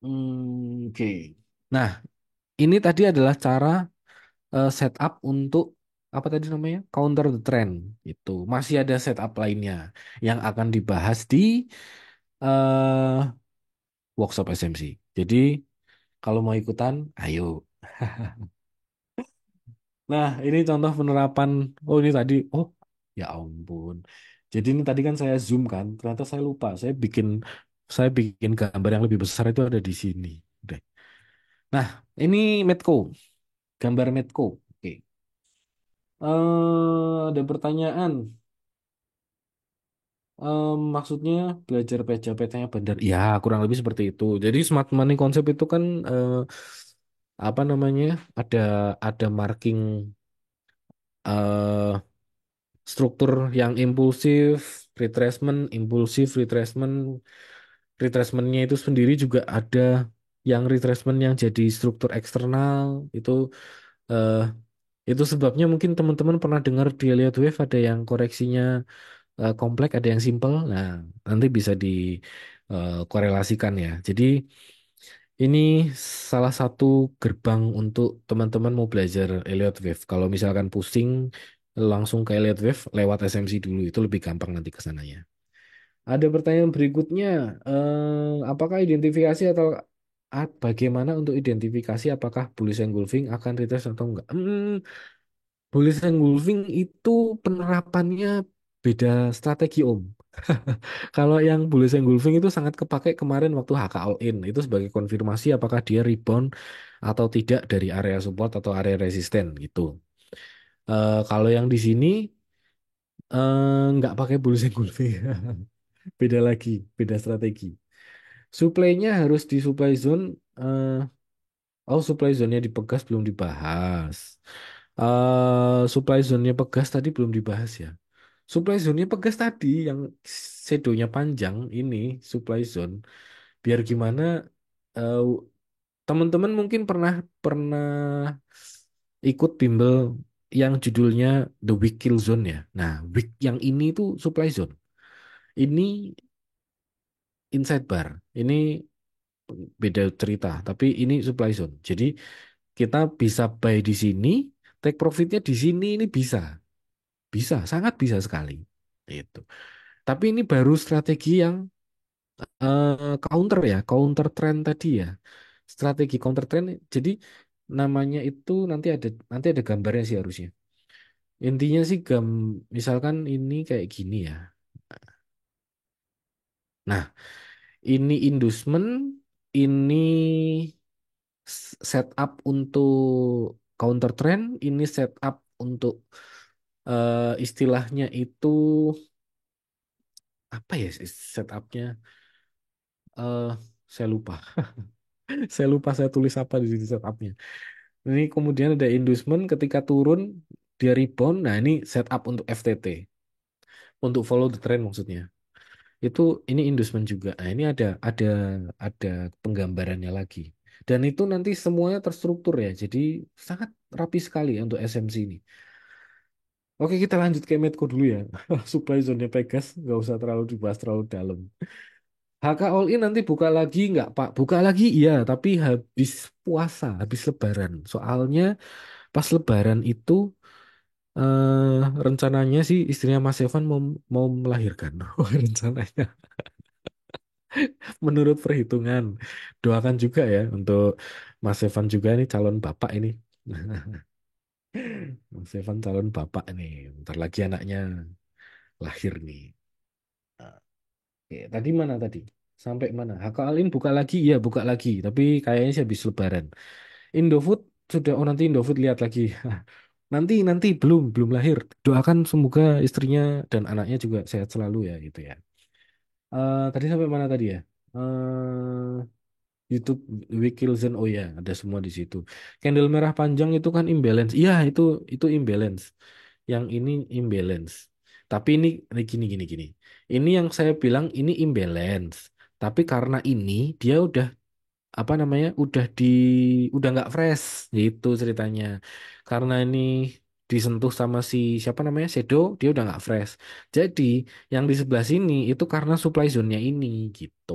S1: Oke. Nah, ini tadi adalah cara setup untuk apa tadi namanya? Counter the trend. Itu. Masih ada setup lainnya yang akan dibahas di eh, workshop SMC. Jadi, kalau mau ikutan, ayo. Nah, ini contoh penerapan. Oh, ini tadi. Oh, ya ampun. Jadi ini tadi kan saya zoom kan. Ternyata saya lupa. Saya bikin gambar yang lebih besar itu ada di sini. Udah. Nah, ini Medco. Gambar Medco. Oke. Ada pertanyaan. Maksudnya belajar peta-petanya benar. Ya, kurang lebih seperti itu. Jadi smart money konsep itu kan apa namanya? Ada ada marking eh struktur yang impulsif, retracementnya itu sendiri juga ada yang retracement yang jadi struktur eksternal itu eh itu sebabnya mungkin teman-teman pernah dengar di Elliott Wave ada yang koreksinya kompleks, ada yang simple. Nah, nanti bisa dikorelasikan ya. Jadi ini salah satu gerbang untuk teman-teman mau belajar Elliott Wave. Kalau misalkan pusing, langsung ke Elliott Wave lewat SMC dulu. Itu lebih gampang nanti ke sananya. Ada pertanyaan berikutnya. Apakah identifikasi atau bagaimana untuk identifikasi apakah bullish engulfing akan retest atau enggak? Bullish engulfing itu penerapannya beda strategi Om. Kalau yang bullish engulfing itu sangat kepake kemarin waktu HK All In. Itu sebagai konfirmasi apakah dia rebound atau tidak dari area support atau area resisten gitu. Kalau yang di sini nggak pakai bullish engulfing. Beda lagi, beda strategi. Supply-nya harus di supply zone. eh, oh, supply zone-nya di Pegas belum dibahas. Supply zone-nya Pegas tadi belum dibahas ya. Supply zone-nya Pegas tadi yang shadownya panjang ini supply zone. Biar gimana eh, teman-teman mungkin pernah pernah ikut bimbel yang judulnya The Weak Kill Zone ya. Nah, weak yang ini tuh supply zone. Ini inside bar. Ini beda cerita, tapi ini supply zone. Jadi kita bisa buy di sini, take profitnya di sini ini bisa, bisa, sangat bisa sekali. Itu. Tapi ini baru strategi yang counter ya, counter trend tadi ya. Strategi counter trend. Jadi namanya itu nanti ada gambarnya sih harusnya. Intinya sih misalkan ini kayak gini ya. Nah, ini inducement, ini setup untuk counter trend, ini setup untuk istilahnya itu apa ya setupnya? eh saya lupa, saya lupa saya tulis apa di sini setupnya. Ini kemudian ada inducement ketika turun dia rebound. Nah ini setup untuk FTT, untuk follow the trend maksudnya. Itu ini inducement juga. Nah ini ada penggambarannya lagi. Dan itu nanti semuanya terstruktur ya. Jadi sangat rapi sekali ya untuk SMC ini. Oke, kita lanjut ke Medco dulu ya. Supply zone-nya Pegas, nggak usah terlalu dibahas terlalu dalam. HK All In nanti buka lagi nggak, Pak? Buka lagi, iya, tapi habis puasa, habis Lebaran. Soalnya pas Lebaran itu rencananya sih istrinya Mas Evan mau melahirkan. Rencananya, menurut perhitungan. Doakan juga ya untuk Mas Evan juga ini calon bapak ini. Mas Evan calon bapak nih. Bentar lagi anaknya lahir nih. Oke, tadi mana tadi? Sampai mana? HK Alin buka lagi? Iya, buka lagi. Tapi kayaknya sih habis Lebaran. Indofood sudah, oh nanti Indofood lihat lagi. Nanti belum lahir. Doakan semoga istrinya dan anaknya juga sehat selalu ya gitu ya. Tadi sampai mana tadi ya? YouTube Wikilzen, oh ya ada semua di situ. Candle merah panjang itu kan imbalance. Iya itu imbalance. Yang ini imbalance. Tapi ini gini. Ini yang saya bilang ini imbalance. Tapi karena ini dia udah apa namanya udah nggak fresh gitu ceritanya. Karena ini disentuh sama si siapa namanya Shadow dia udah nggak fresh. Jadi yang di sebelah sini itu karena supply zone-nya ini gitu.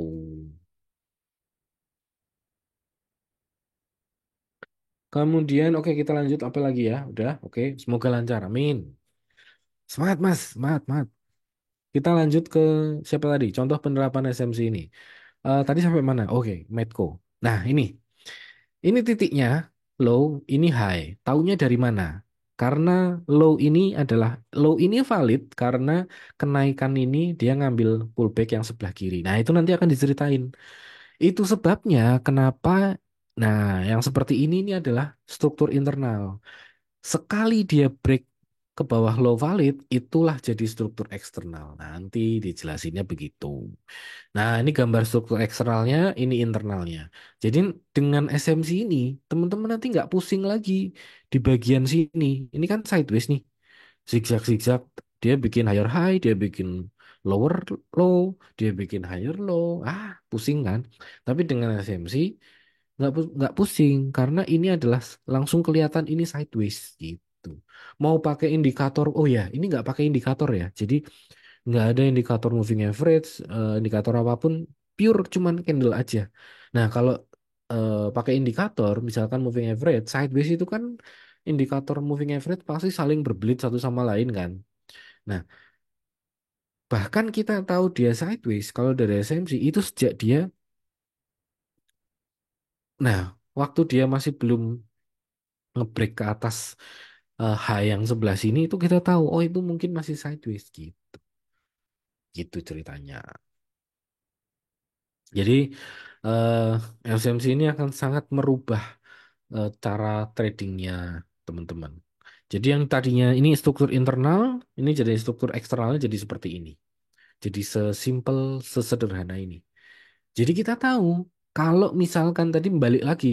S1: Kemudian, oke kita lanjut apa lagi ya? Udah, oke. Semoga lancar. Amin. Semangat, Mas. Semangat, semangat. Kita lanjut ke siapa tadi? Contoh penerapan SMC ini. Tadi sampai mana? Oke, Medco. Nah, ini titiknya low, ini high. Taunya dari mana? Karena low ini adalah low ini valid karena kenaikan ini dia ngambil pullback yang sebelah kiri. Nah, itu nanti akan diceritain. Itu sebabnya kenapa nah, yang seperti ini adalah struktur internal. Sekali dia break ke bawah low valid, itulah jadi struktur eksternal. Nanti dijelasinnya begitu. Nah, ini gambar struktur eksternalnya, ini internalnya. Jadi dengan SMC ini, teman-teman nanti nggak pusing lagi di bagian sini. Ini kan sideways nih, zigzag-zigzag. Dia bikin higher high, dia bikin lower low, dia bikin higher low. Pusing kan? Tapi dengan SMC nggak pusing karena ini adalah langsung kelihatan ini sideways gitu. Mau pakai indikator, oh ya, ini nggak pakai indikator ya. Jadi nggak ada indikator moving average, indikator apapun, pure cuman candle aja. Nah, kalau pakai indikator, misalkan moving average, sideways itu kan indikator moving average pasti saling berbelit satu sama lain kan. Nah, bahkan kita tahu dia sideways kalau dari SMC itu sejak dia, nah, waktu dia masih belum ngebreak ke atas high yang sebelah sini itu kita tahu, oh itu mungkin masih sideways gitu. Gitu ceritanya. Jadi SMC ini akan sangat merubah cara tradingnya teman-teman. Jadi yang tadinya ini struktur internal, ini jadi struktur eksternalnya jadi seperti ini. Jadi sesimpel, sesederhana ini. Jadi kita tahu kalau misalkan tadi balik lagi,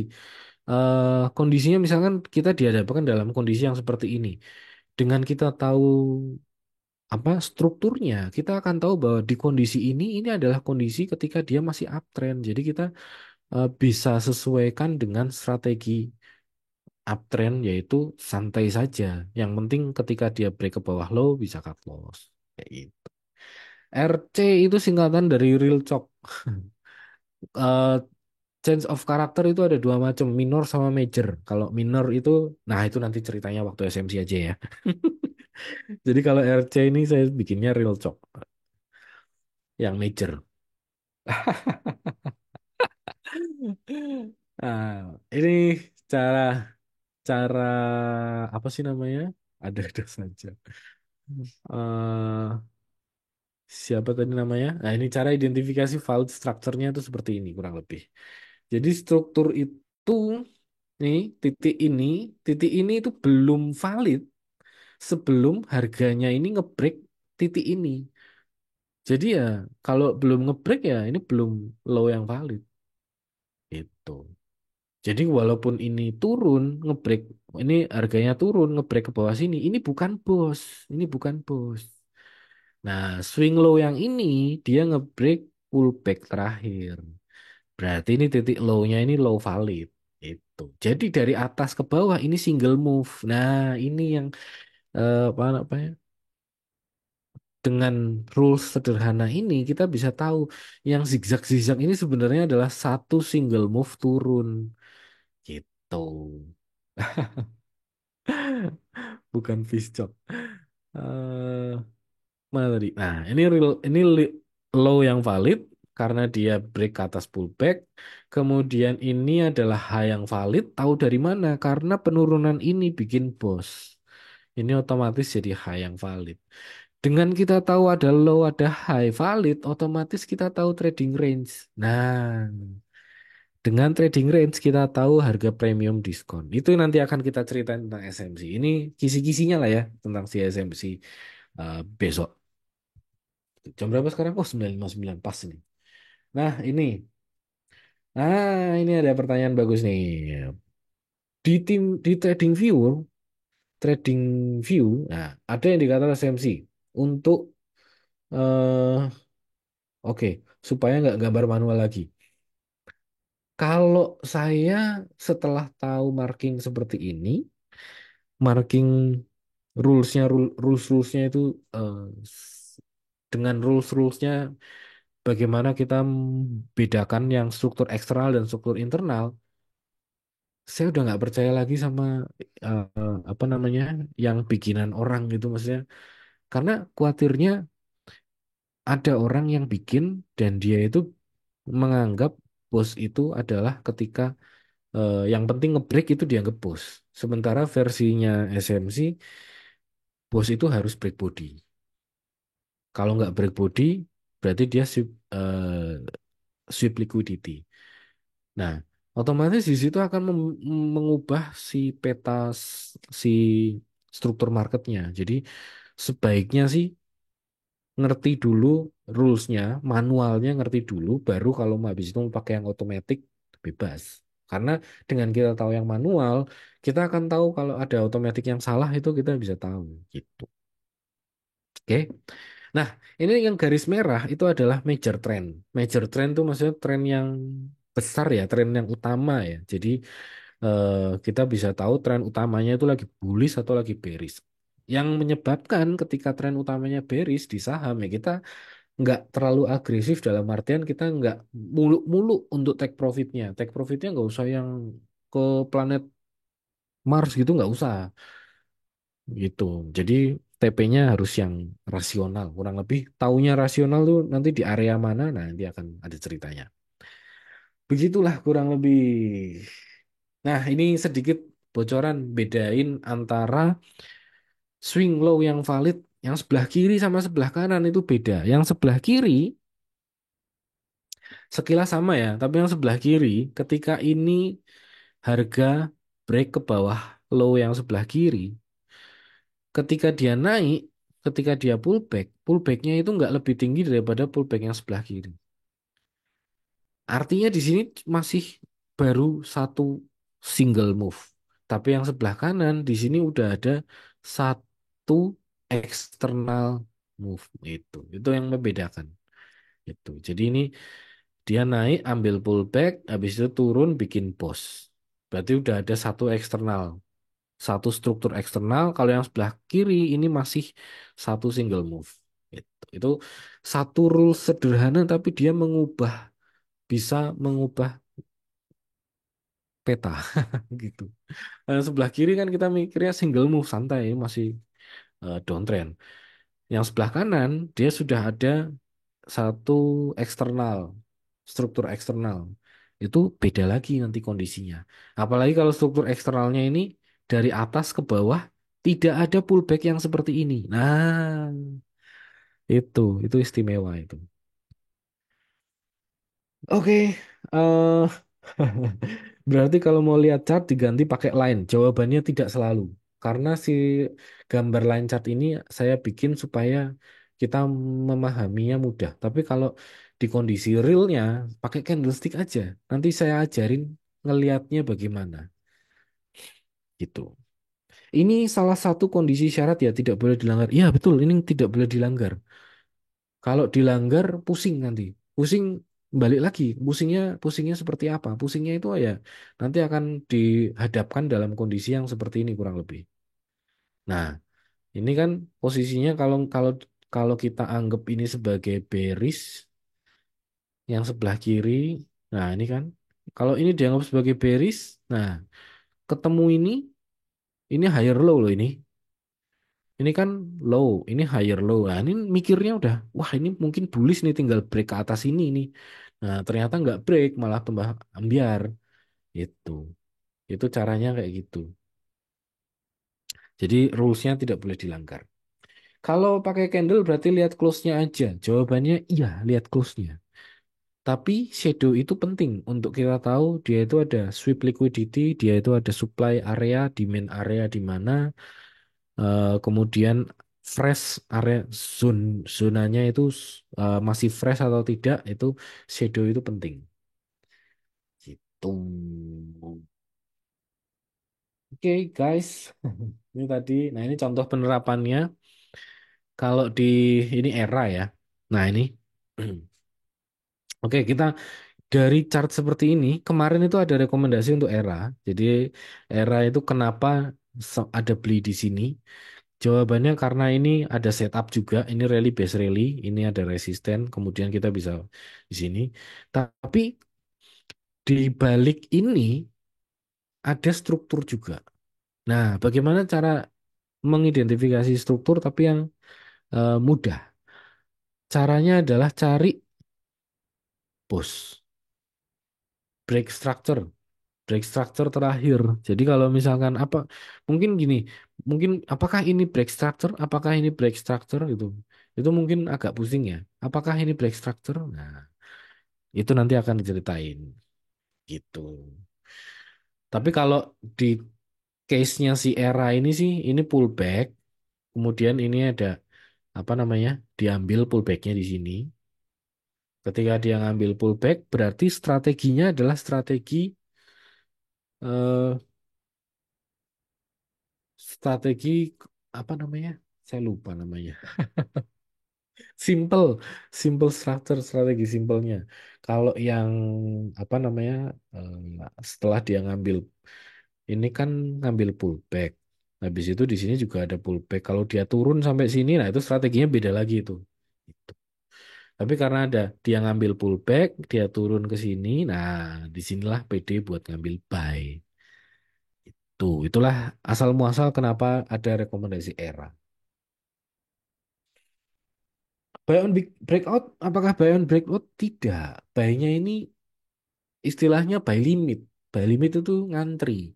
S1: kondisinya misalkan kita dihadapkan dalam kondisi yang seperti ini. Dengan kita tahu apa strukturnya, kita akan tahu bahwa di kondisi ini adalah kondisi ketika dia masih uptrend. Jadi kita bisa sesuaikan dengan strategi uptrend yaitu santai saja. Yang penting ketika dia break ke bawah low bisa cut loss. Kayak gitu. RC itu singkatan dari real chop. Eh, Change of character itu ada dua macam, minor sama major. Kalau minor itu, nah itu nanti ceritanya waktu SMC aja ya. Jadi kalau RC ini saya bikinnya real chop, yang major. Nah, ini cara cara apa sih namanya? Ada saja. eh Siapa tadi namanya? Nah, ini cara identifikasi file structure-nya itu seperti ini kurang lebih. Jadi struktur itu nih titik ini itu belum valid sebelum harganya ini ngebreak titik ini. Jadi ya kalau belum ngebreak ya ini belum low yang valid itu. Jadi walaupun ini turun ngebreak, ini harganya turun ngebreak ke bawah sini, ini bukan bos, ini bukan bos. Nah, swing low yang ini dia ngebreak pullback terakhir. Berarti ini titik low-nya ini low valid. Itu. Jadi dari atas ke bawah ini single move. Nah, ini yang apa ya? Dengan rules sederhana ini kita bisa tahu yang zigzag-zigzag ini sebenarnya adalah satu single move turun. Gitu. Bukan fish chop. Eh, Mana tadi? Nah, low yang valid karena dia break ke atas pullback. Kemudian ini adalah high yang valid. Tahu dari mana? Karena penurunan ini bikin bos. Ini otomatis jadi high yang valid. Dengan kita tahu ada low, ada high valid, otomatis kita tahu trading range. Nah, dengan trading range kita tahu harga premium diskon. Itu nanti akan kita ceritain tentang SMC. Ini kisi-kisinya lah ya tentang si SMC besok. Jam berapa sekarang? Oh, 9:59 pas ini. Nah, ini ada pertanyaan bagus nih. Di trading view, nah, ada indikator SMC untuk oke, supaya nggak gambar manual lagi. Kalau saya setelah tahu marking seperti ini, marking rules-rulesnya itu eh, s- dengan rules-rulesnya bagaimana kita membedakan yang struktur eksternal dan struktur internal, saya udah nggak percaya lagi sama apa namanya yang bikinan orang gitu maksudnya. Karena khawatirnya ada orang yang bikin dan dia itu menganggap bos itu adalah ketika yang penting ngebreak itu dianggap push. Sementara versinya SMC, push itu harus break body. Kalau nggak break body, berarti dia sweep liquidity. Nah, otomatis di situ akan mengubah si peta si struktur marketnya. Jadi sebaiknya sih ngerti dulu rulesnya, manualnya ngerti dulu, baru kalau mau habis itu mau pakai yang otomatis bebas. Karena dengan kita tahu yang manual, kita akan tahu kalau ada otomatis yang salah itu kita bisa tahu gitu. Oke. Nah, ini yang garis merah itu adalah major trend. Major trend itu maksudnya tren yang besar ya, tren yang utama ya. Jadi eh, kita bisa tahu tren utamanya itu lagi bullish atau lagi bearish. Yang menyebabkan ketika tren utamanya bearish di saham ya kita nggak terlalu agresif dalam artian kita nggak muluk-muluk untuk take profitnya. Take profitnya nggak usah yang ke planet Mars gitu nggak usah gitu. Jadi TP-nya harus yang rasional. Kurang lebih taunya rasional tuh nanti di area mana, nah nanti akan ada ceritanya. Begitulah kurang lebih. Nah, ini sedikit bocoran bedain antara swing low yang valid, yang sebelah kiri sama sebelah kanan itu beda. Yang sebelah kiri sekilas sama ya, tapi yang sebelah kiri ketika ini harga break ke bawah low yang sebelah kiri, ketika dia naik, ketika dia pullback, pullbacknya itu nggak lebih tinggi daripada pullback yang sebelah kiri. Artinya di sini masih baru satu single move. Tapi yang sebelah kanan di sini udah ada satu external move itu. Itu yang membedakan. Itu. Jadi ini dia naik ambil pullback, habis itu turun bikin pos. Berarti udah ada satu eksternal, satu struktur eksternal. Kalau yang sebelah kiri ini masih satu single move. Itu satu rule sederhana tapi dia bisa mengubah peta gitu. Sebelah kiri kan kita mikirnya single move santai masih downtrend. Yang sebelah kanan dia sudah ada satu eksternal, struktur eksternal. Itu beda lagi nanti kondisinya. Apalagi kalau struktur eksternalnya ini dari atas ke bawah tidak ada pullback yang seperti ini. Nah, itu istimewa itu. Oke, eh berarti kalau mau lihat chart diganti pakai line. Jawabannya tidak selalu. Karena si gambar line chart ini saya bikin supaya kita memahaminya mudah. Tapi kalau di kondisi realnya pakai candlestick aja. Nanti saya ajarin ngelihatnya bagaimana gitu. Ini salah satu kondisi syarat ya tidak boleh dilanggar. Iya betul, ini tidak boleh dilanggar. Kalau dilanggar pusing nanti. Pusing balik lagi. Pusingnya seperti apa? Pusingnya itu ya nanti akan dihadapkan dalam kondisi yang seperti ini kurang lebih. Nah, ini kan posisinya kalau kalau kalau kita anggap ini sebagai bearish yang sebelah kiri. Nah, ini kan kalau ini dianggap sebagai bearish, nah ketemu ini higher low loh ini. Ini kan low, ini higher low. Nah, ini mikirnya udah, wah ini mungkin bullish nih tinggal break ke atas ini nih. Nah, ternyata nggak break, malah tambah ambiar. Itu. Itu caranya kayak gitu. Jadi rulesnya tidak boleh dilanggar. Kalau pakai candle berarti lihat close-nya aja. Jawabannya iya, lihat close-nya. Tapi shadow itu penting untuk kita tahu dia itu ada sweep liquidity, dia itu ada supply area, demand area di mana, kemudian fresh area zonanya itu masih fresh atau tidak itu shadow itu penting gitu. Oke guys, ini tadi, nah ini contoh penerapannya kalau di ini era ya. Nah ini, oke kita dari chart seperti ini kemarin itu ada rekomendasi untuk era. Jadi era itu kenapa ada beli di sini? Jawabannya karena ini ada setup juga, ini rally base rally, ini ada resisten, kemudian kita bisa di sini. Tapi di balik ini ada struktur juga. Nah, bagaimana cara mengidentifikasi struktur tapi yang mudah? Caranya adalah cari bos, break structure. break structure terakhir. Jadi kalau misalkan apa, mungkin gini, mungkin apakah ini break structure, apakah ini break structure gitu. Itu mungkin agak pusing ya. Apakah ini break structure? Nah, itu nanti akan diceritain gitu. Tapi kalau di case-nya si Era ini sih, ini pullback, kemudian ini ada apa namanya, diambil pullbacknya di sini. Ketika dia ngambil pullback, berarti strateginya adalah eh, strategi apa namanya? Saya lupa namanya. Simple, simple structure, strategi simpelnya. Kalau yang apa namanya? Setelah dia ngambil ini kan ngambil pullback. Habis itu di sini juga ada pullback. Kalau dia turun sampai sini, nah itu strateginya beda lagi itu. Itu. Tapi karena ada dia ngambil pullback, dia turun ke sini, nah disinilah PD buat ngambil buy. Itulah asal muasal kenapa ada rekomendasi ERA. Buy on big breakout, apakah buy on breakout? Tidak. Buy-nya ini istilahnya buy limit. Buy limit itu ngantri.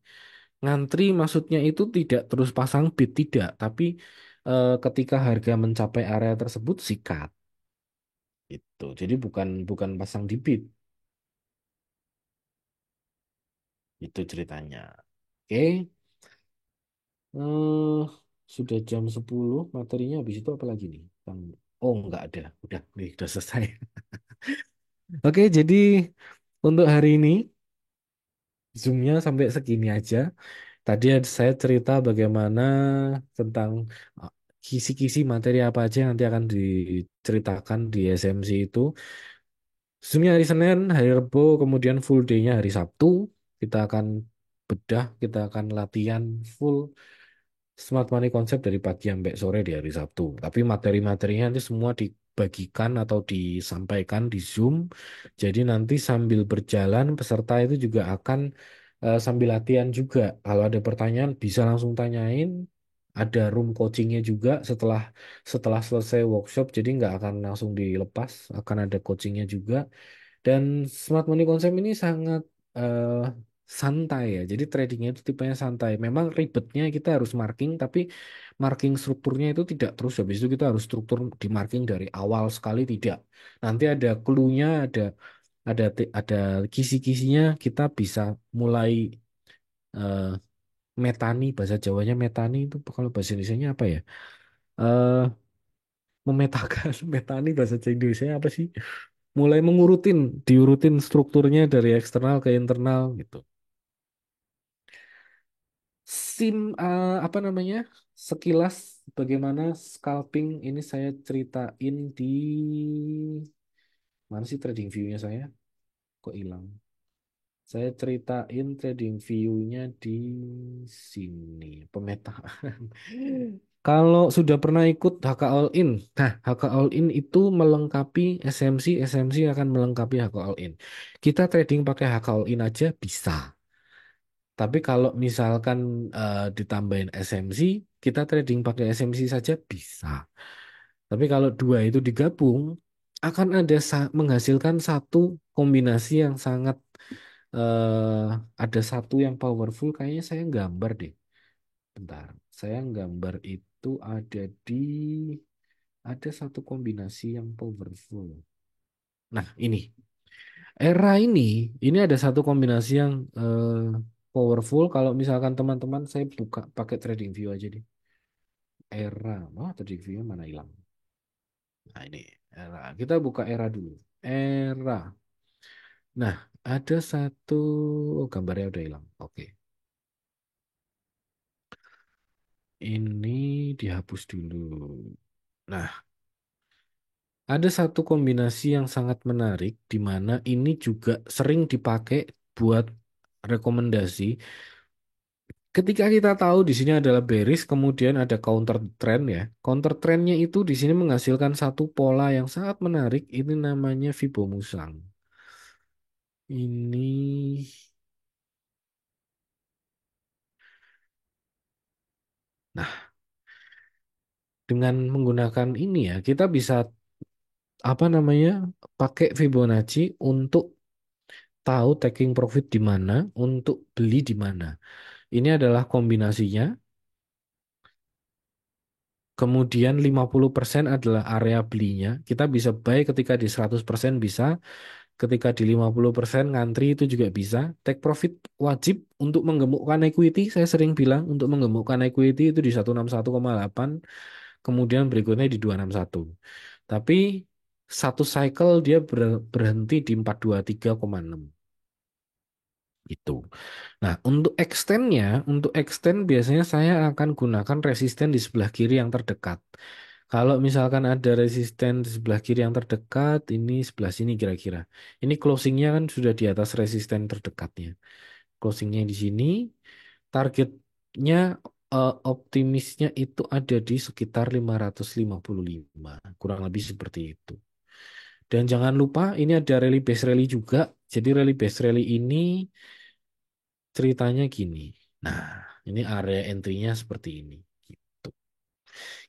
S1: Ngantri maksudnya itu tidak terus pasang bid, tidak. Tapi ketika harga mencapai area tersebut sikat. Itu. Jadi bukan bukan pasang di bid. Itu ceritanya. Oke. Eh, sudah jam 10 materinya habis itu apa lagi nih? Oh, nggak ada. Udah selesai. Oke, jadi untuk hari ini Zoom-nya sampai segini aja. Tadi saya cerita bagaimana tentang uh, kisi-kisi materi apa aja yang nanti akan diceritakan di SMC itu. Zoom-nya hari Senin, hari Rabu, kemudian full day-nya hari Sabtu. Kita akan bedah, kita akan latihan full Smart Money konsep dari pagi sampai sore di hari Sabtu. Tapi materi-materinya nanti semua dibagikan atau disampaikan di Zoom. Jadi nanti sambil berjalan peserta itu juga akan sambil latihan juga. Kalau ada pertanyaan bisa langsung tanyain. Ada room coachingnya juga setelah setelah selesai workshop. Jadi nggak akan langsung dilepas, akan ada coachingnya juga. Dan smart money konsep ini sangat eh, santai ya. Jadi tradingnya itu tipenya santai. Memang ribetnya kita harus marking, tapi marking strukturnya itu tidak terus. Habis itu kita harus struktur di marking dari awal sekali tidak. Nanti ada clue-nya, ada kisi-kisinya. Kita bisa mulai eh, metani, bahasa Jawanya metani itu kalau bahasa Indonesianya apa ya? Eh memetakan metani bahasa Indonesia apa sih? Mulai diurutin strukturnya dari eksternal ke internal gitu. Apa namanya? Sekilas bagaimana scalping ini saya ceritain di mana sih trading view-nya saya? Kok hilang? Saya ceritain trading view-nya di sini, pemetaan. Kalau sudah pernah ikut HK All In, nah HK All In itu melengkapi SMC, SMC akan melengkapi HK All In. Kita trading pakai HK All In aja bisa. Tapi kalau misalkan ditambahin SMC, kita trading pakai SMC saja bisa. Tapi kalau dua itu digabung, akan ada menghasilkan satu kombinasi yang sangat ada satu yang powerful. Kayaknya saya gambar deh. Bentar, saya gambar itu ada satu kombinasi yang powerful. Nah, ini ada satu kombinasi yang powerful. Kalau misalkan teman-teman saya buka pakai trading view aja deh. Trading view mana hilang? Nah, ini era. Kita buka era dulu. Era. Nah, ada satu gambarnya udah hilang. Oke. Ini dihapus dulu. Nah, ada satu kombinasi yang sangat menarik di mana ini juga sering dipakai buat rekomendasi. Ketika kita tahu di sini adalah bearish, kemudian ada counter trend ya. Counter trendnya itu di sini menghasilkan satu pola yang sangat menarik. Ini namanya Fibo-Musang. Ini, nah, dengan menggunakan ini ya, kita bisa apa namanya pakai Fibonacci untuk tahu taking profit di mana, untuk beli di mana. Ini adalah kombinasinya. Kemudian 50% adalah area belinya. Kita bisa buy ketika di 100% bisa, ketika di 50% ngantri itu juga bisa. Take profit wajib untuk menggemukkan equity. Saya sering bilang untuk menggemukkan equity itu di 161,8, kemudian berikutnya di 261. Tapi satu cycle dia berhenti di 423,6 itu. Nah, untuk extend biasanya saya akan gunakan resisten di sebelah kiri yang terdekat. Kalau misalkan ada resisten di sebelah kiri yang terdekat, ini sebelah sini kira-kira. Ini closingnya kan sudah di atas resisten terdekatnya. Closingnya di sini, targetnya optimisnya itu ada di sekitar 555, kurang lebih seperti itu. Dan jangan lupa ini ada rally base rally juga. Jadi rally base rally ini ceritanya gini. Nah, ini area entry-nya seperti ini. Gitu,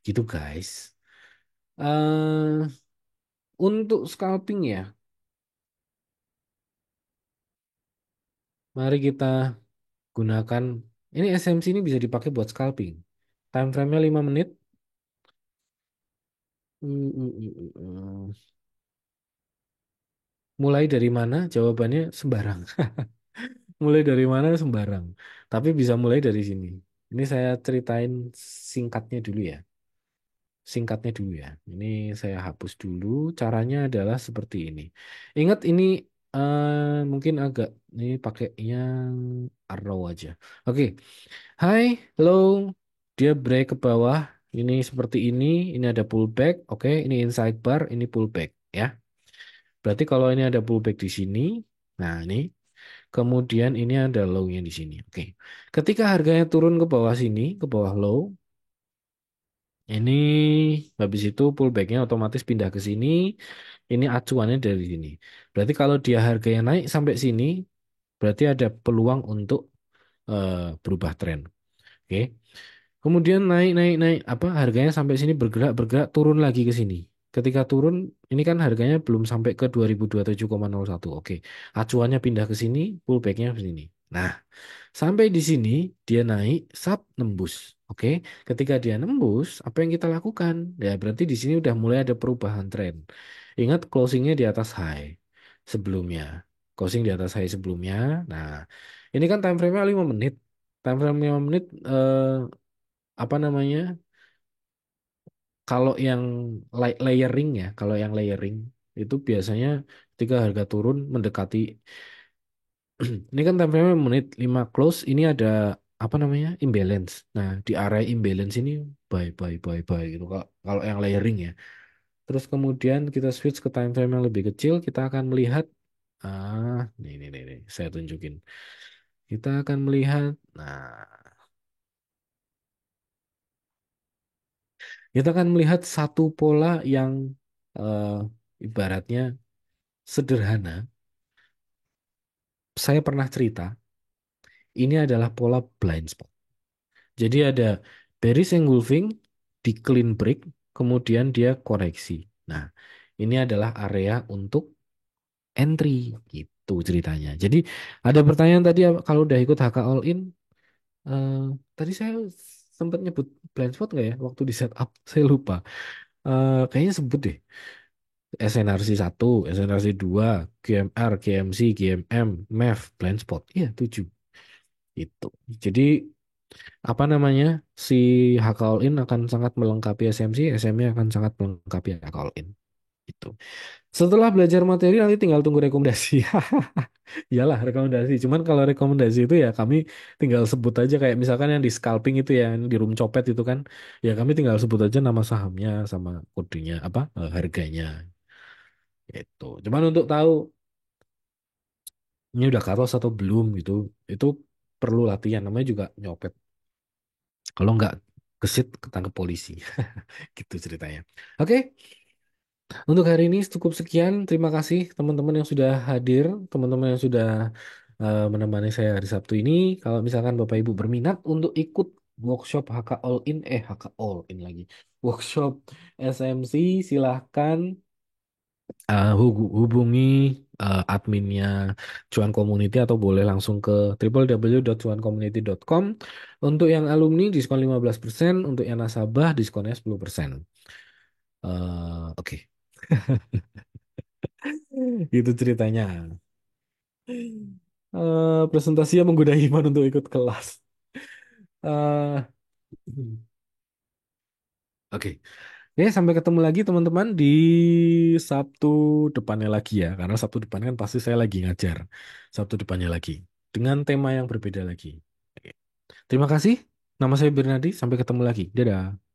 S1: gitu guys. eh untuk scalping ya, mari kita gunakan. Ini SMC ini bisa dipakai buat scalping. Time frame-nya 5 menit. Hmm. Mulai dari mana? Jawabannya sembarang. Mulai dari mana sembarang. Tapi bisa mulai dari sini. Ini saya ceritain singkatnya dulu ya. Singkatnya dulu ya. Ini saya hapus dulu. Caranya adalah seperti ini. Ingat ini mungkin agak ini pakai yang arrow aja. Oke. Hai, hello. Dia break ke bawah. Ini seperti ini. Ini ada pullback. Oke, ini inside bar. Ini pullback ya. Berarti kalau ini ada pullback di sini. Nah, ini. Kemudian ini ada low-nya di sini. Oke. Ketika harganya turun ke bawah sini, ke bawah low, ini habis itu pullbacknya otomatis pindah ke sini. Ini acuannya dari sini. Berarti kalau dia harganya naik sampai sini, berarti ada peluang untuk berubah tren. Oke. Kemudian naik, naik, naik. Apa harganya sampai sini bergerak, bergerak turun lagi ke sini. Ketika turun, ini kan harganya belum sampai ke 2027,01. Oke. Acuannya pindah ke sini, pullbacknya ke sini. Nah, sampai di sini dia naik, sub nembus. Oke, ketika dia nembus, apa yang kita lakukan? Ya, berarti di sini udah mulai ada perubahan tren. Ingat closingnya di atas high sebelumnya. Closing di atas high sebelumnya. Nah, ini kan time frame-nya 5 menit. Time frame 5 menit apa namanya? Kalau yang layering ya, kalau yang layering itu biasanya ketika harga turun mendekati. Ini kan time frame menit 5 close, ini ada apa namanya? Imbalance. Nah, di area imbalance ini buy buy buy buy gitu kalau kalau yang layering ya. Terus kemudian kita switch ke time frame yang lebih kecil, kita akan melihat nih, saya tunjukin. Kita akan melihat kita akan melihat satu pola yang eh, ibaratnya sederhana. Saya pernah cerita, ini adalah pola blind spot. Jadi ada bearish engulfing di clean break, kemudian dia koreksi. Nah, ini adalah area untuk entry gitu ceritanya. Jadi ada pertanyaan tadi kalau udah ikut HK All In, eh, tadi saya sempat nyebut blind spot nggak ya waktu di setup? Saya lupa. Kayaknya sebut deh. SNRC 1, SNRC 2, QMR, QMC, GMM, MEF, blind spot. Iya, 7. Itu. Jadi apa namanya, si HK All In akan sangat melengkapi SMC, SME akan sangat melengkapi HK All In itu. Setelah belajar materi nanti tinggal tunggu rekomendasi. Iyalah rekomendasi. Cuman kalau rekomendasi itu ya kami tinggal sebut aja kayak misalkan yang di scalping itu ya, yang di room copet itu kan, ya kami tinggal sebut aja nama sahamnya sama kodenya apa harganya itu. Cuman untuk tahu ini udah cut atau belum gitu, itu perlu latihan namanya juga nyopet. Kalau nggak kesit ketangkep polisi. Gitu ceritanya. Oke, untuk hari ini cukup sekian. Terima kasih teman-teman yang sudah hadir, teman-teman yang sudah menemani saya hari Sabtu ini. Kalau misalkan Bapak Ibu berminat untuk ikut workshop HK All In, HK All In lagi, workshop SMC, silahkan Hubungi adminnya Cuan Community atau boleh langsung ke www.cuancommunity.com. Untuk yang alumni diskon 15%, untuk yang nasabah diskonnya 10%. Oke, itu ceritanya. Presentasinya menggoda Iman untuk ikut kelas. Eh, Oke, Oke, sampai ketemu lagi teman-teman di Sabtu depannya lagi ya, karena Sabtu depan kan pasti saya lagi ngajar. Sabtu depannya lagi dengan tema yang berbeda lagi. Oke. Terima kasih. Nama saya Bernardi. Sampai ketemu lagi. Dadah.